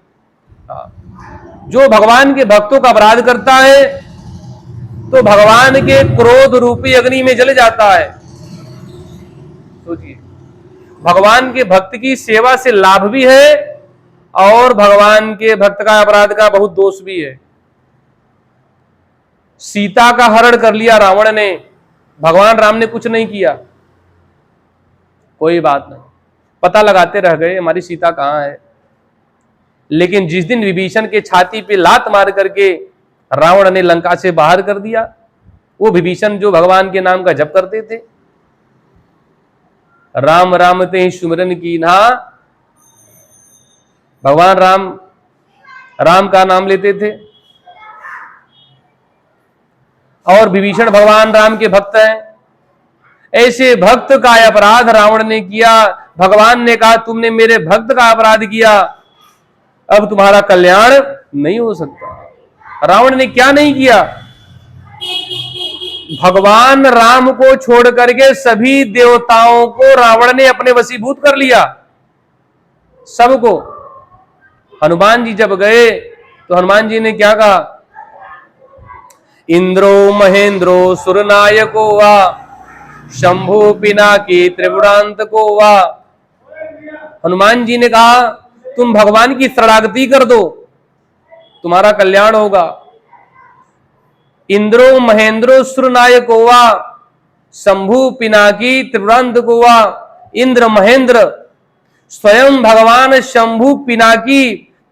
जो भगवान के भक्तों का अपराध करता है तो भगवान के क्रोध रूपी अग्नि में जल जाता है। सोचिए, भगवान के भक्त की सेवा से लाभ भी है और भगवान के भक्त का अपराध का बहुत दोष भी है। सीता का हरण कर लिया रावण ने, भगवान राम ने कुछ नहीं किया, कोई बात नहीं, पता लगाते रह गए हमारी सीता कहां है। लेकिन जिस दिन विभीषण के छाती पे लात मार करके रावण ने लंका से बाहर कर दिया, वो विभीषण जो भगवान के नाम का जप करते थे, राम राम ते सुमिरन की ना, भगवान राम राम का नाम लेते थे और विभीषण भगवान राम के भक्त हैं। ऐसे भक्त का अपराध रावण ने किया। भगवान ने कहा तुमने मेरे भक्त का अपराध किया, अब तुम्हारा कल्याण नहीं हो सकता। रावण ने क्या नहीं किया? भगवान राम को छोड़ करके सभी देवताओं को रावण ने अपने वशीभूत कर लिया, सबको। हनुमान जी जब गए तो हनुमान जी ने क्या कहा? इंद्रो महेंद्रो सुरनायको वा शंभु पिनाकी त्रिपुरांत को वा। हनुमान जी ने कहा तुम भगवान की शरणागति कर दो, तुम्हारा कल्याण होगा। इंद्रो महेंद्रो सुरनायको वा शंभु पिनाकी त्रिपुरांत को वा। इंद्र महेंद्र स्वयं भगवान शंभु पिनाकी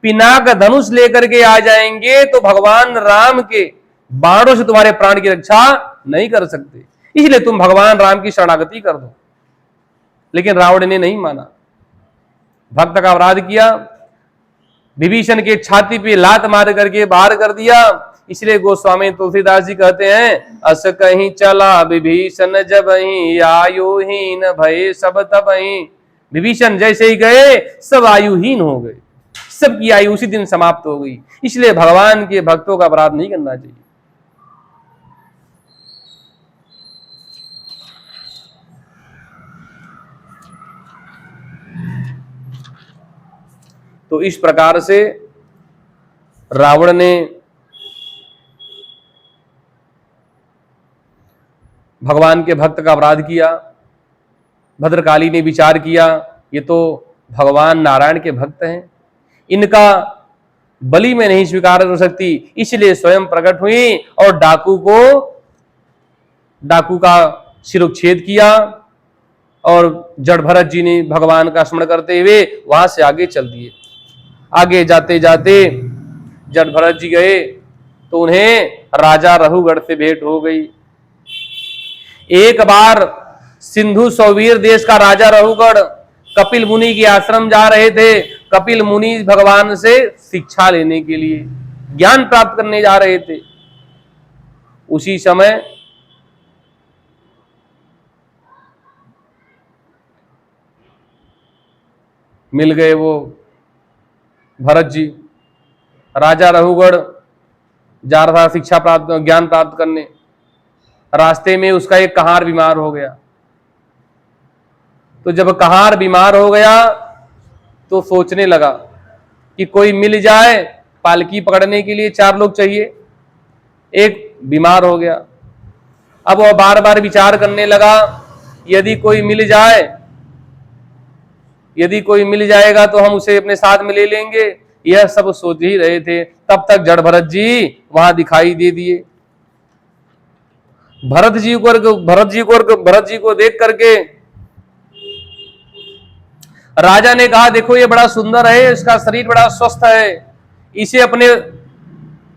पिनाक धनुष लेकर के आ जाएंगे तो भगवान राम के बाणों से तुम्हारे प्राण की रक्षा नहीं कर सकते, इसलिए तुम भगवान राम की शरणागति कर दो। लेकिन रावण ने नहीं माना, भक्त का अपराध किया, विभीषण के छाती पे लात मार करके बाहर कर दिया। इसलिए गोस्वामी तुलसीदास जी कहते हैं, अस कहीं चला विभीषण जब ही आयुहीन भय सब तब ही। विभीषण जैसे ही गए सब आयुहीन हो गए, सबकी आयु उसी दिन समाप्त हो गई। इसलिए भगवान के भक्तों का अपराध नहीं करना चाहिए। तो इस प्रकार से रावण ने भगवान के भक्त का अपराध किया। भद्रकाली ने विचार किया ये तो भगवान नारायण के भक्त हैं, इनका बलि में नहीं स्वीकार कर सकती, इसलिए स्वयं प्रकट हुई और डाकू का शिरोच्छेद किया। और जड़ भरत जी ने भगवान का स्मरण करते हुए वहां से आगे चल दिए। आगे जाते जाते जब भरत जी गए तो उन्हें राजा रघुगढ़ से भेंट हो गई। एक बार सिंधु सौवीर देश का राजा रघुगढ़ कपिल मुनि के आश्रम जा रहे थे। कपिल मुनि भगवान से शिक्षा लेने के लिए, ज्ञान प्राप्त करने जा रहे थे। उसी समय मिल गए वो भरत जी। राजा रघुगढ़ जा रहा था शिक्षा प्राप्त, ज्ञान प्राप्त करने। रास्ते में उसका एक कहार बीमार हो गया। तो जब कहार बीमार हो गया तो सोचने लगा कि कोई मिल जाए, पालकी पकड़ने के लिए 4 लोग चाहिए, एक बीमार हो गया। अब वह बार बार विचार करने लगा यदि कोई मिल जाएगा तो हम उसे अपने साथ में ले लेंगे। यह सब सोच ही रहे थे, तब तक जड़ भरत जी वहां दिखाई दे दिए। भरत जी को देख करके राजा ने कहा देखो ये बड़ा सुंदर है, इसका शरीर बड़ा स्वस्थ है, इसे अपने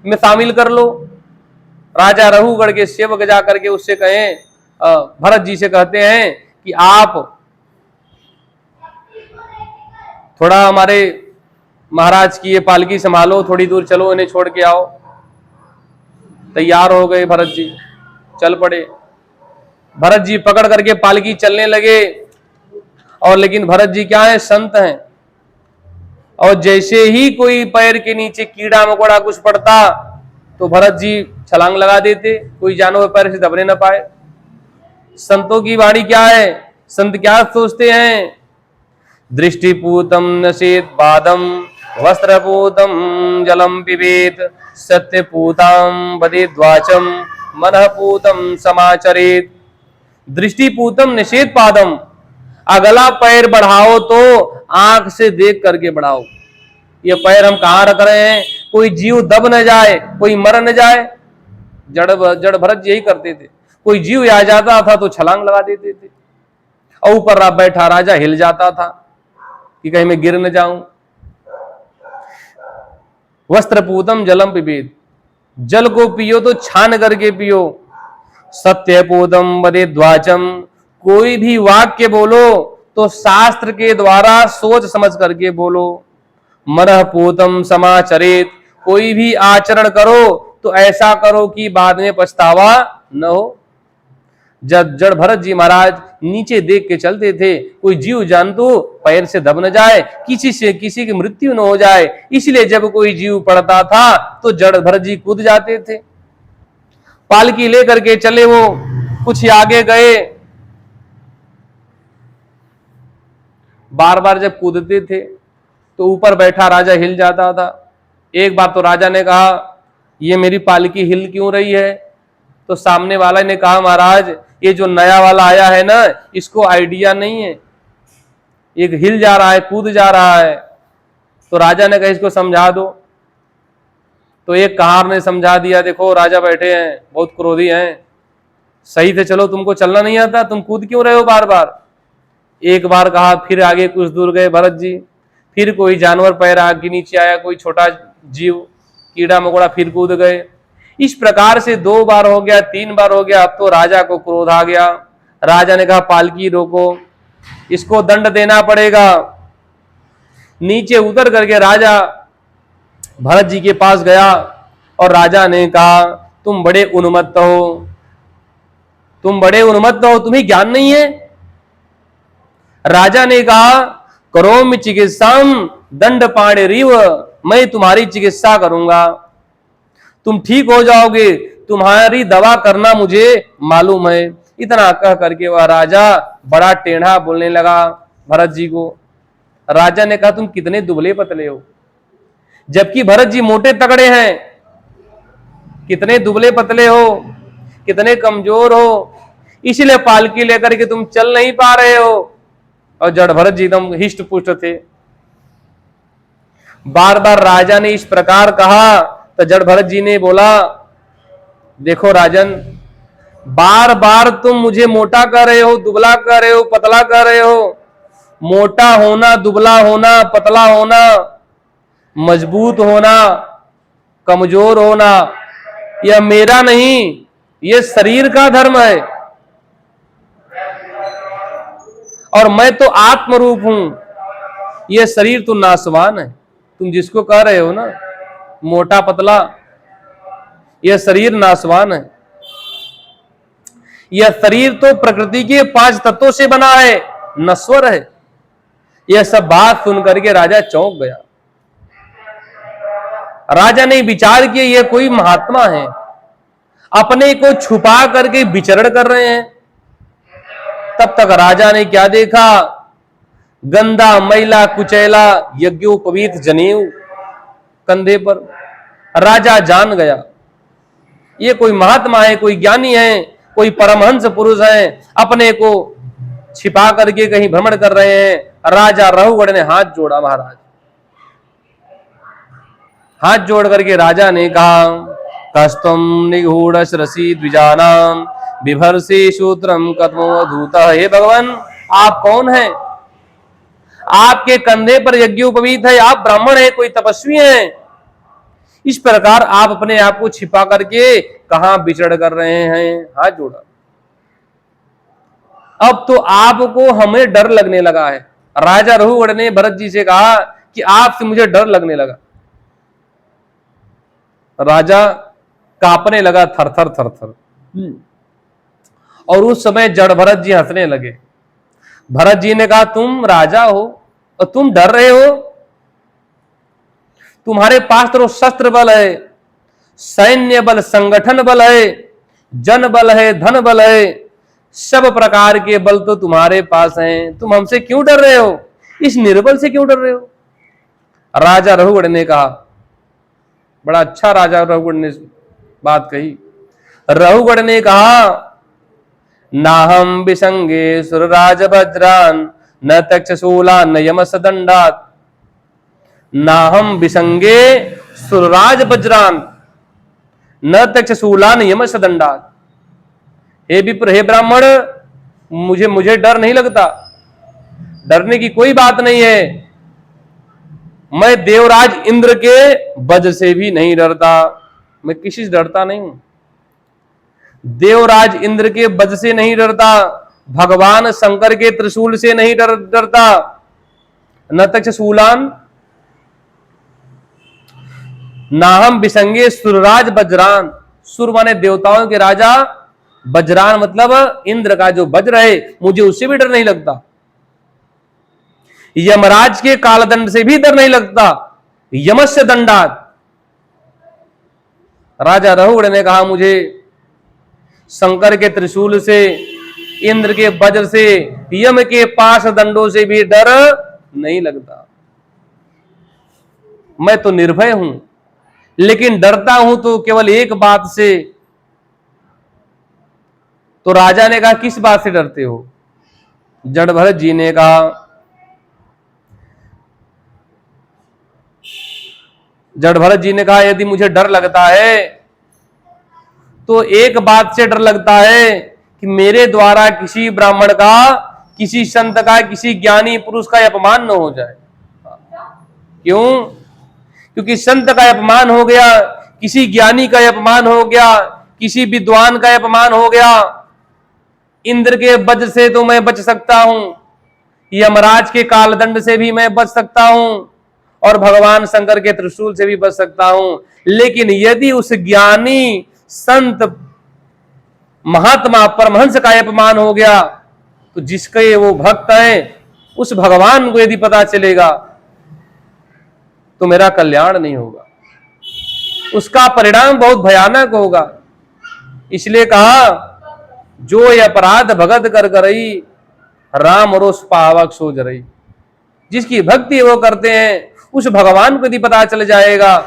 में शामिल कर लो। राजा रघुगढ़ के सेवक जा करके उससे कहें, भरत जी से कहते हैं कि आप थोड़ा हमारे महाराज की ये पालकी संभालो, थोड़ी दूर चलो, इन्हें छोड़ के आओ। तैयार हो गए भरत जी, चल पड़े। भरत जी पकड़ करके पालकी चलने लगे। और लेकिन भरत जी क्या है, संत हैं, और जैसे ही कोई पैर के नीचे कीड़ा मकोड़ा कुछ पड़ता तो भरत जी छलांग लगा देते, कोई जानवर पैर से दबने न पाए। संतों की वाणी क्या है, संत क्या सोचते हैं, दृष्टिपूतम नशेत बादम वस्त्रपूतं जलं पिबेत, सत्यपूतां वदेद्वाचम, मनःपूतं समाचरेत। दृष्टिपूतम निषेध पादम, अगला पैर बढ़ाओ तो आंख से देख करके बढ़ाओ। ये पैर हम कहां रख रहे हैं, कोई जीव दब न जाए, कोई मर न जाए। जड़ भरत यही करते थे, कोई जीव आ जाता था तो छलांग लगा देते थे, और ऊपर बैठा राजा हिल जाता था कि कहीं मैं गिर न जाऊं। वस्त्रपूतम जलम पिबेत, जल को पियो तो छान करके पियो। सत्यपूतम वदेद्वाचम, कोई भी वाक्य बोलो तो शास्त्र के द्वारा सोच समझ करके बोलो। मनःपूतम समाचरेत, कोई भी आचरण करो तो ऐसा करो कि बाद में पछतावा न हो। जब जड़ भरत जी महाराज नीचे देख के चलते थे, कोई जीव जंतु पैर से दब न जाए, किसी की मृत्यु न हो जाए, इसलिए जब कोई जीव पड़ता था तो जड़ भरत जी कूद जाते थे। पालकी लेकर के चले, वो कुछ आगे गए, बार बार जब कूदते थे तो ऊपर बैठा राजा हिल जाता था। एक बार तो राजा ने कहा, ये मेरी पालकी हिल क्यों रही है? तो सामने वाला ने कहा, महाराज ये जो नया वाला आया है ना, इसको आइडिया नहीं है, एक हिल जा रहा है, कूद जा रहा है। तो राजा ने कहा, इसको समझा दो। तो एक कहार ने समझा दिया, देखो राजा बैठे हैं, बहुत क्रोधी हैं, सही से चलो, तुमको चलना नहीं आता, तुम कूद क्यों रहे हो बार बार। एक बार कहा, फिर आगे कुछ दूर गए भरत जी, फिर कोई जानवर पैर आगे नीचे आया, कोई छोटा जीव कीड़ा मकोड़ा, फिर कूद गए। इस प्रकार से 2 बार हो गया, 3 बार हो गया। अब तो राजा को क्रोध आ गया। राजा ने कहा, पालकी रोको, इसको दंड देना पड़ेगा। नीचे उतर करके राजा भरत जी के पास गया और राजा ने कहा, तुम बड़े उन्मत्त हो, तुम बड़े उन्मत्त हो, तुम्हें ज्ञान नहीं है। राजा ने कहा, करोमि चिकित्साम दंड पाणिरिव, मैं तुम्हारी चिकित्सा करूंगा, तुम ठीक हो जाओगे, तुम्हारी दवा करना मुझे मालूम है। इतना कह करके वह राजा बड़ा टेढ़ा बोलने लगा भरत जी को। राजा ने कहा, तुम कितने दुबले पतले हो, जबकि भरत जी मोटे तगड़े हैं। कितने दुबले पतले हो, कितने कमजोर हो, इसलिए पालकी लेकर के तुम चल नहीं पा रहे हो। और जड़ भरत जी एकदम हिष्ट पुष्ट थे। बार बार राजा ने इस प्रकार कहा तो जड़ भरत जी ने बोला, देखो राजन, बार बार तुम मुझे मोटा कर रहे हो, दुबला कर रहे हो, पतला कर रहे हो। मोटा होना, दुबला होना, पतला होना, मजबूत होना, कमजोर होना, यह मेरा नहीं, यह शरीर का धर्म है। और मैं तो आत्मरूप हूं, यह शरीर तो नाशवान है। तुम जिसको कह रहे हो ना मोटा पतला, यह शरीर नाशवान है। यह शरीर तो प्रकृति के 5 तत्वों से बना है, नश्वर है। यह सब बात सुन करके राजा चौंक गया। राजा ने विचार किया, यह कोई महात्मा है, अपने को छुपा करके विचरण कर रहे हैं। तब तक राजा ने क्या देखा, गंदा मैला कुचैला यज्ञोपवीत जनेऊ कंधे पर। राजा जान गया, ये कोई महात्मा है, कोई ज्ञानी है, कोई परमहंस पुरुष है, अपने को छिपा करके कहीं भ्रमण कर रहे हैं। राजा रहुगढ़ ने हाथ जोड़ा। महाराज हाथ जोड़ करके राजा ने कहा, कस्तम निगूढ़ रसी द्विजानाम बिभर्षि सूत्रम कथमोधूत। हे भगवान, आप कौन हैं? आपके कंधे पर यज्ञोपवीत है, आप ब्राह्मण हैं, कोई तपस्वी हैं, इस प्रकार आप अपने आप को छिपा करके कहां विचरण कर रहे हैं? हाथ जोड़ा। अब तो आपको हमें डर लगने लगा है। राजा रहुगढ़ ने भरत जी से कहा कि आपसे मुझे डर लगने लगा। राजा कांपने लगा, थर थर थर थर। और उस समय जड़ भरत जी हंसने लगे। भरत जी ने कहा, तुम राजा हो और तुम डर रहे हो? तुम्हारे पास तो शस्त्र बल है, सैन्य बल, संगठन बल है, जन बल है, धन बल है, सब प्रकार के बल तो तुम्हारे पास हैं। तुम हमसे क्यों डर रहे हो? इस निर्बल से क्यों डर रहे हो? राजा रघुगण ने कहा, बड़ा अच्छा राजा रघुगण ने बात कही। रघुगण ने कहा, नाहम विसंगे सुरराज वज्रान न तक्षशूला न यमस दंडात। नाहम विसंगे सुरराज वज्रान न तक्षशूला न यमस दंडात। हे विप्र, हे ब्राह्मण, मुझे डर नहीं लगता, डरने की कोई बात नहीं है। मैं देवराज इंद्र के वज्र से भी नहीं डरता, मैं किसी से डरता नहीं हूं। देवराज इंद्र के वज्र से नहीं डरता, भगवान शंकर के त्रिशूल से नहीं डरता, न तक्षशूलान नाहम विसंगे सुरराज वज्रान। सुर माने देवताओं के राजा, वज्रान मतलब इंद्र का जो वज्र है, मुझे उससे भी डर नहीं लगता। यमराज के कालदंड से भी डर नहीं लगता, यमस्य दंडात। राजा रघुगण ने कहा, मुझे शंकर के त्रिशूल से, इंद्र के वज्र से, यम के पाश दंडों से भी डर नहीं लगता। मैं तो निर्भय हूं, लेकिन डरता हूं तो केवल एक बात से। तो राजा ने कहा, किस बात से डरते हो? जड़भरत जी ने कहा, जड़भरत जी ने कहा, यदि मुझे डर लगता है तो एक बात से डर लगता है कि मेरे द्वारा किसी ब्राह्मण का, किसी संत का, किसी ज्ञानी पुरुष का अपमान न हो जाए। क्यों? क्योंकि संत का अपमान हो गया, किसी ज्ञानी का अपमान हो गया, किसी विद्वान का अपमान हो गया, इंद्र के वज्र से तो मैं बच सकता हूं, यमराज के कालदंड से भी मैं बच सकता हूं, और भगवान शंकर के त्रिशूल से भी बच सकता हूं। लेकिन यदि उस ज्ञानी संत महात्मा परमहंस का अपमान हो गया, तो जिसके वो भक्त है, उस भगवान को यदि पता चलेगा तो मेरा कल्याण नहीं होगा, उसका परिणाम बहुत भयानक होगा। इसलिए कहा, जो ये अपराध भगत कर करई, राम रोष पावक सो जरई। जिसकी भक्ति वो करते हैं, उस भगवान को यदि पता चल जाएगा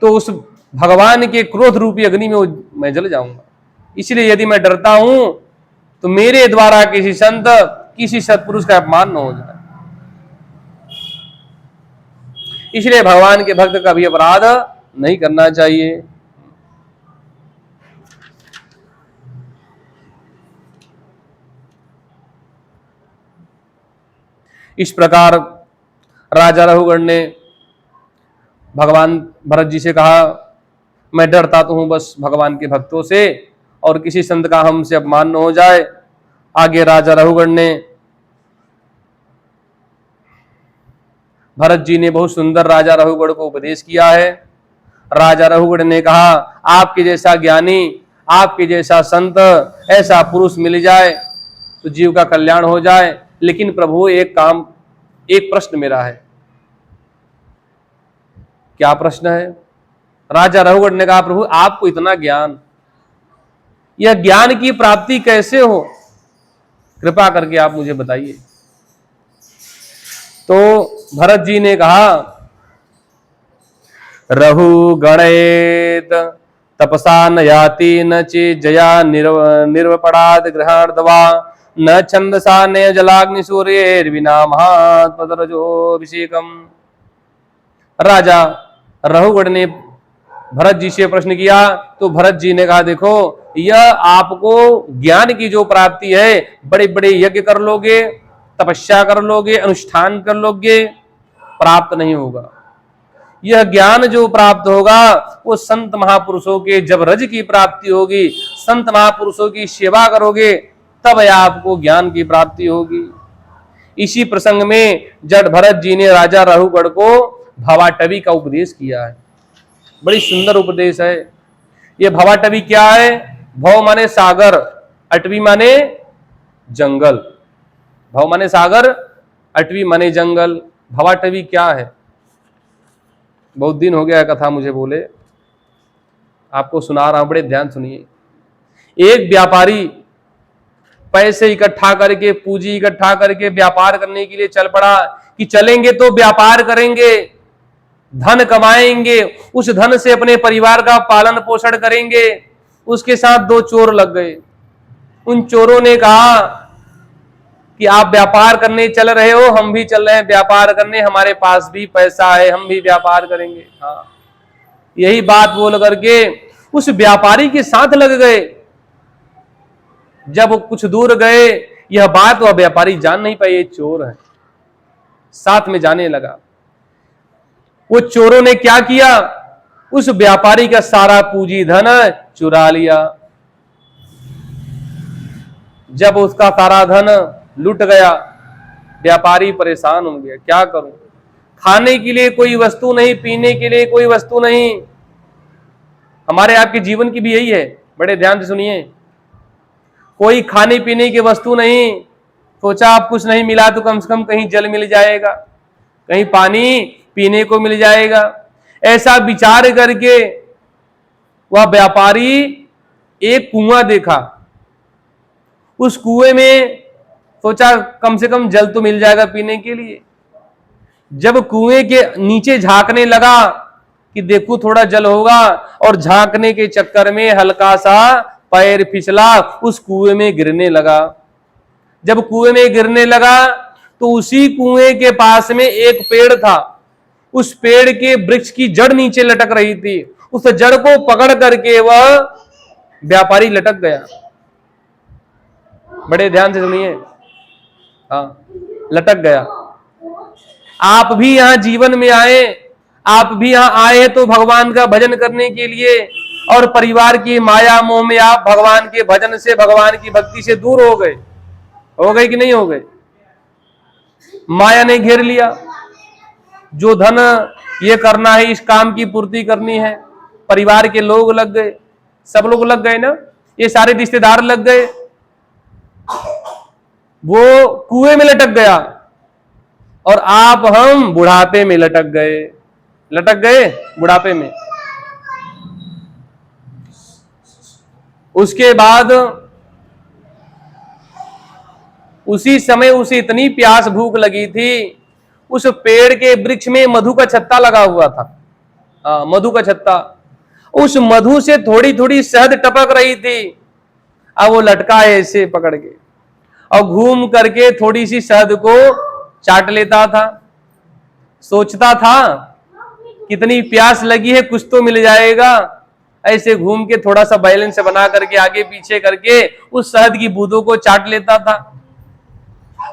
तो उस भगवान के क्रोध रूपी अग्नि में मैं जल जाऊंगा। इसलिए यदि मैं डरता हूं तो मेरे द्वारा किसी संत, किसी सत्पुरुष का अपमान न हो जाए। इसलिए भगवान के भक्त का भी अपराध नहीं करना चाहिए। इस प्रकार राजा रघुगण ने भगवान भरत जी से कहा, मैं डरता तो हूं बस भगवान के भक्तों से, और किसी संत का हमसे अपमान न हो जाए। आगे राजा रघुगण ने, भरत जी ने बहुत सुंदर राजा रघुगण को उपदेश किया है। राजा रघुगण ने कहा, आपके जैसा ज्ञानी, आपके जैसा संत, ऐसा पुरुष मिल जाए तो जीव का कल्याण हो जाए। लेकिन प्रभु एक प्रश्न मेरा है। क्या प्रश्न है? राजा रघुगण ने कहा, प्रभु आपको इतना ज्ञान, यह ज्ञान की प्राप्ति कैसे हो? कृपा करके आप मुझे बताइए। तो भरत जी ने कहा, रघु गणेत तपसा न याति न चे जया निर्वपड़ाद ग्रहार्धवा न छंदसा न जलाग्नि सूर्य बिना महात्मरजोभिषेकम। राजा रघुगण ने भरत जी से प्रश्न किया, तो भरत जी ने कहा, देखो, यह आपको ज्ञान की जो प्राप्ति है, बड़े बड़े यज्ञ कर लोगे, तपस्या कर लोगे, अनुष्ठान कर लोगे, प्राप्त नहीं होगा। यह ज्ञान जो प्राप्त होगा वो संत महापुरुषों के जब रज की प्राप्ति होगी, संत महापुरुषों की सेवा करोगे, तब आपको ज्ञान की प्राप्ति होगी। इसी प्रसंग में जड़ भरत जी ने राजा रघुगण को भवाटवी का उपदेश किया है। बड़ी सुंदर उपदेश है। ये भवाटवी क्या है? भव माने सागर, अटवी माने जंगल। भव माने सागर, अटवी माने जंगल। भवाटवी क्या है? बहुत दिन हो गया है कथा मुझे बोले, आपको सुना रहा हूं, बड़े ध्यान सुनिए। एक व्यापारी पैसे इकट्ठा करके, पूंजी इकट्ठा करके व्यापार करने के लिए चल पड़ा। कि चलेंगे तो व्यापार करेंगे, धन कमाएंगे, उस धन से अपने परिवार का पालन पोषण करेंगे। उसके साथ दो चोर लग गए। उन चोरों ने कहा कि आप व्यापार करने चल रहे हो, हम भी चल रहे हैं व्यापार करने, हमारे पास भी पैसा है, हम भी व्यापार करेंगे। हाँ, यही बात बोल करके उस व्यापारी के साथ लग गए। जब कुछ दूर गए, यह बात वह व्यापारी जान नहीं पाए, ये चोर है, साथ में जाने लगा। वो चोरों ने क्या किया, उस व्यापारी का सारा पूंजी धन चुरा लिया। जब उसका सारा धन लूट गया, व्यापारी परेशान हो गया, क्या करूं, खाने के लिए कोई वस्तु नहीं, पीने के लिए कोई वस्तु नहीं। हमारे आपके जीवन की भी यही है, बड़े ध्यान से सुनिए। कोई खाने पीने की वस्तु नहीं, सोचा आप कुछ नहीं मिला तो कम से कम कहीं जल मिल जाएगा, कहीं पानी पीने को मिल जाएगा। ऐसा विचार करके वह व्यापारी एक कुआं देखा। उस कुएं में सोचा कम से कम जल तो मिल जाएगा पीने के लिए। जब कुएं के नीचे झांकने लगा कि देखूं थोड़ा जल होगा, और झांकने के चक्कर में हल्का सा पैर फिसला, उस कुएं में गिरने लगा। जब कुएं में गिरने लगा तो उसी कुएं के पास में एक पेड़ था। उस पेड़ के वृक्ष की जड़ नीचे लटक रही थी। उस जड़ को पकड़ करके वह व्यापारी लटक गया। बड़े ध्यान से सुनिए, हाँ, लटक गया। आप भी यहां जीवन में आए, आप भी यहां आए हैं तो भगवान का भजन करने के लिए, और परिवार की माया मोह में आप भगवान के भजन से, भगवान की भक्ति से दूर हो गए कि नहीं हो गए? माया ने घेर लिया। जो धन ये करना है, इस काम की पूर्ति करनी है, परिवार के लोग लग गए, सब लोग लग गए ना, ये सारे रिश्तेदार लग गए। वो कुएं में लटक गया और आप हम बुढ़ापे में लटक गए बुढ़ापे में। उसके बाद उसी समय उसे इतनी प्यास भूख लगी थी, उस पेड़ के वृक्ष में मधु का छत्ता लगा हुआ था। मधु का छत्ता, उस मधु से थोड़ी थोड़ी शहद टपक रही थी। अब वो लटका है ऐसे पकड़ के, और घूम करके थोड़ी सी शहद को चाट लेता था। सोचता था कितनी प्यास लगी है, कुछ तो मिल जाएगा। ऐसे घूम के थोड़ा सा बैलेंस बना करके आगे पीछे करके उस शहद की बूंदों को चाट लेता था।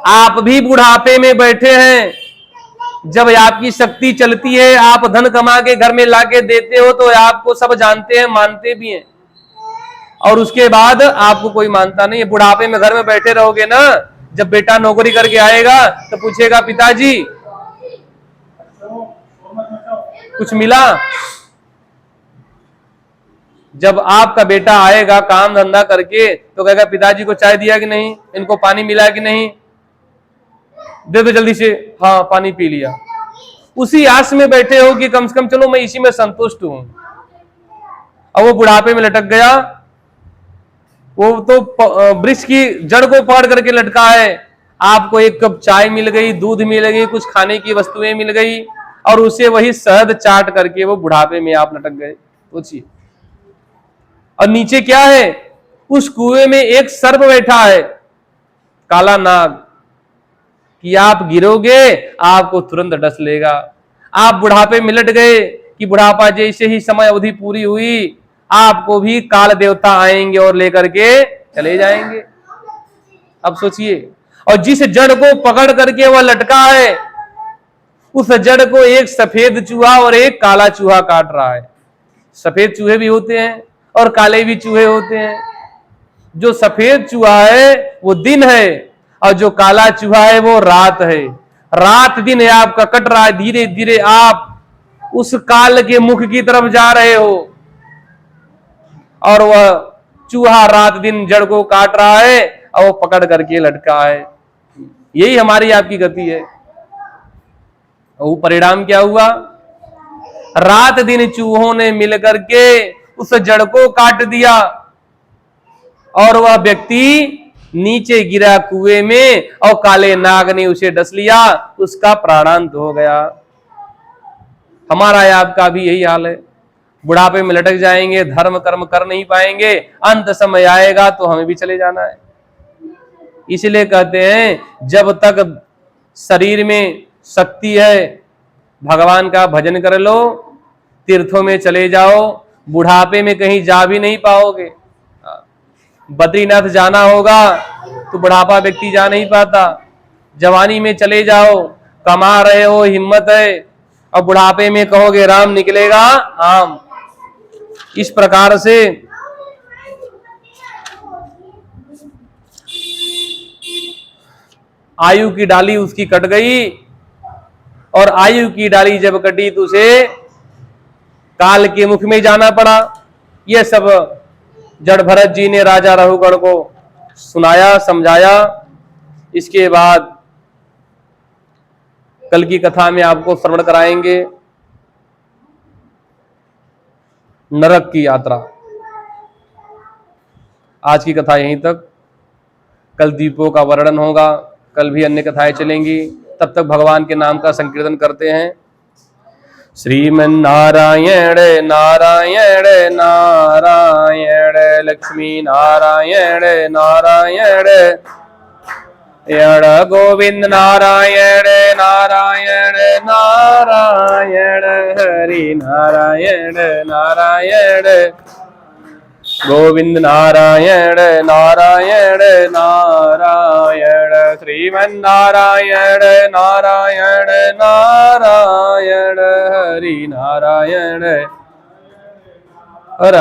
आप भी बुढ़ापे में बैठे हैं, जब आपकी शक्ति चलती है, आप धन कमा के घर में लाके देते हो तो आपको सब जानते हैं, मानते भी हैं, और उसके बाद आपको कोई मानता नहीं है। बुढ़ापे में घर में बैठे रहोगे ना, जब बेटा नौकरी करके आएगा तो पूछेगा पिताजी कुछ मिला? जब आपका बेटा आएगा काम धंधा करके तो कहेगा पिताजी को चाय दिया कि नहीं, इनको पानी मिला कि नहीं, दे दो जल्दी से, हाँ पानी पी लिया। उसी आस में बैठे हो कि कम से कम चलो मैं इसी में संतुष्ट हूं। अब वो बुढ़ापे में लटक गया, वो तो वृक्ष की जड़ को पकड़ करके लटका है। आपको एक कप चाय मिल गई, दूध मिल गई, कुछ खाने की वस्तुएं मिल गई, और उसे वही शहद चाट करके वो बुढ़ापे में आप लटक गए। सोचिए, और नीचे क्या है, उस कुएं में एक सर्प बैठा है, काला नाग, कि आप गिरोगे आपको तुरंत डस लेगा। आप बुढ़ापे में लट गए कि बुढ़ापा जैसे ही समय अवधि पूरी हुई, आपको भी काल देवता आएंगे और लेकर के चले जाएंगे। अब सोचिए, और जिस जड़ को पकड़ करके वह लटका है, उस जड़ को एक सफेद चूहा और एक काला चूहा काट रहा है। सफेद चूहे भी होते हैं और काले भी चूहे होते हैं। जो सफेद चूहा है वो दिन है, और जो काला चूहा है वो रात है। रात दिन है आपका कट रहा है, धीरे धीरे आप उस काल के मुख की तरफ जा रहे हो, और वह चूहा रात दिन जड़ को काट रहा है और वो पकड़ करके लटका है। यही हमारी आपकी गति है। वो परिणाम क्या हुआ, रात दिन चूहों ने मिलकर के उस जड़ को काट दिया, और वह व्यक्ति नीचे गिरा कुएं में और काले नाग ने उसे डस लिया, उसका प्राणांत हो गया। हमारा या आपका भी यही हाल है, बुढ़ापे में लटक जाएंगे, धर्म कर्म कर नहीं पाएंगे, अंत समय आएगा तो हमें भी चले जाना है। इसलिए कहते हैं जब तक शरीर में शक्ति है भगवान का भजन कर लो, तीर्थों में चले जाओ, बुढ़ापे में कहीं जा भी नहीं पाओगे। बद्रीनाथ जाना होगा तो बुढ़ापा व्यक्ति जा नहीं पाता, जवानी में चले जाओ, कमा रहे हो, हिम्मत है, और बुढ़ापे में कहोगे राम निकलेगा आम। इस प्रकार से आयु की डाली उसकी कट गई, और आयु की डाली जब कटी तो उसे काल के मुख में जाना पड़ा। यह सब जड़ भरत जी ने राजा रघुगण को सुनाया, समझाया। इसके बाद कल की कथा में आपको श्रवण कराएंगे नरक की यात्रा। आज की कथा यहीं तक, कल दीपों का वर्णन होगा, कल भी अन्य कथाएं चलेंगी। तब तक भगवान के नाम का संकीर्तन करते हैं। श्रीमन्नारायण नारायण नारायण, लक्ष्मी नारायण नारायण यण, गोविंद नारायण नारायण नारायण, हरि नारायण नारायण गोविंद नारायण नारायण नारायण, श्रीमन्नारायण नारायण नारायण, हरि नारायण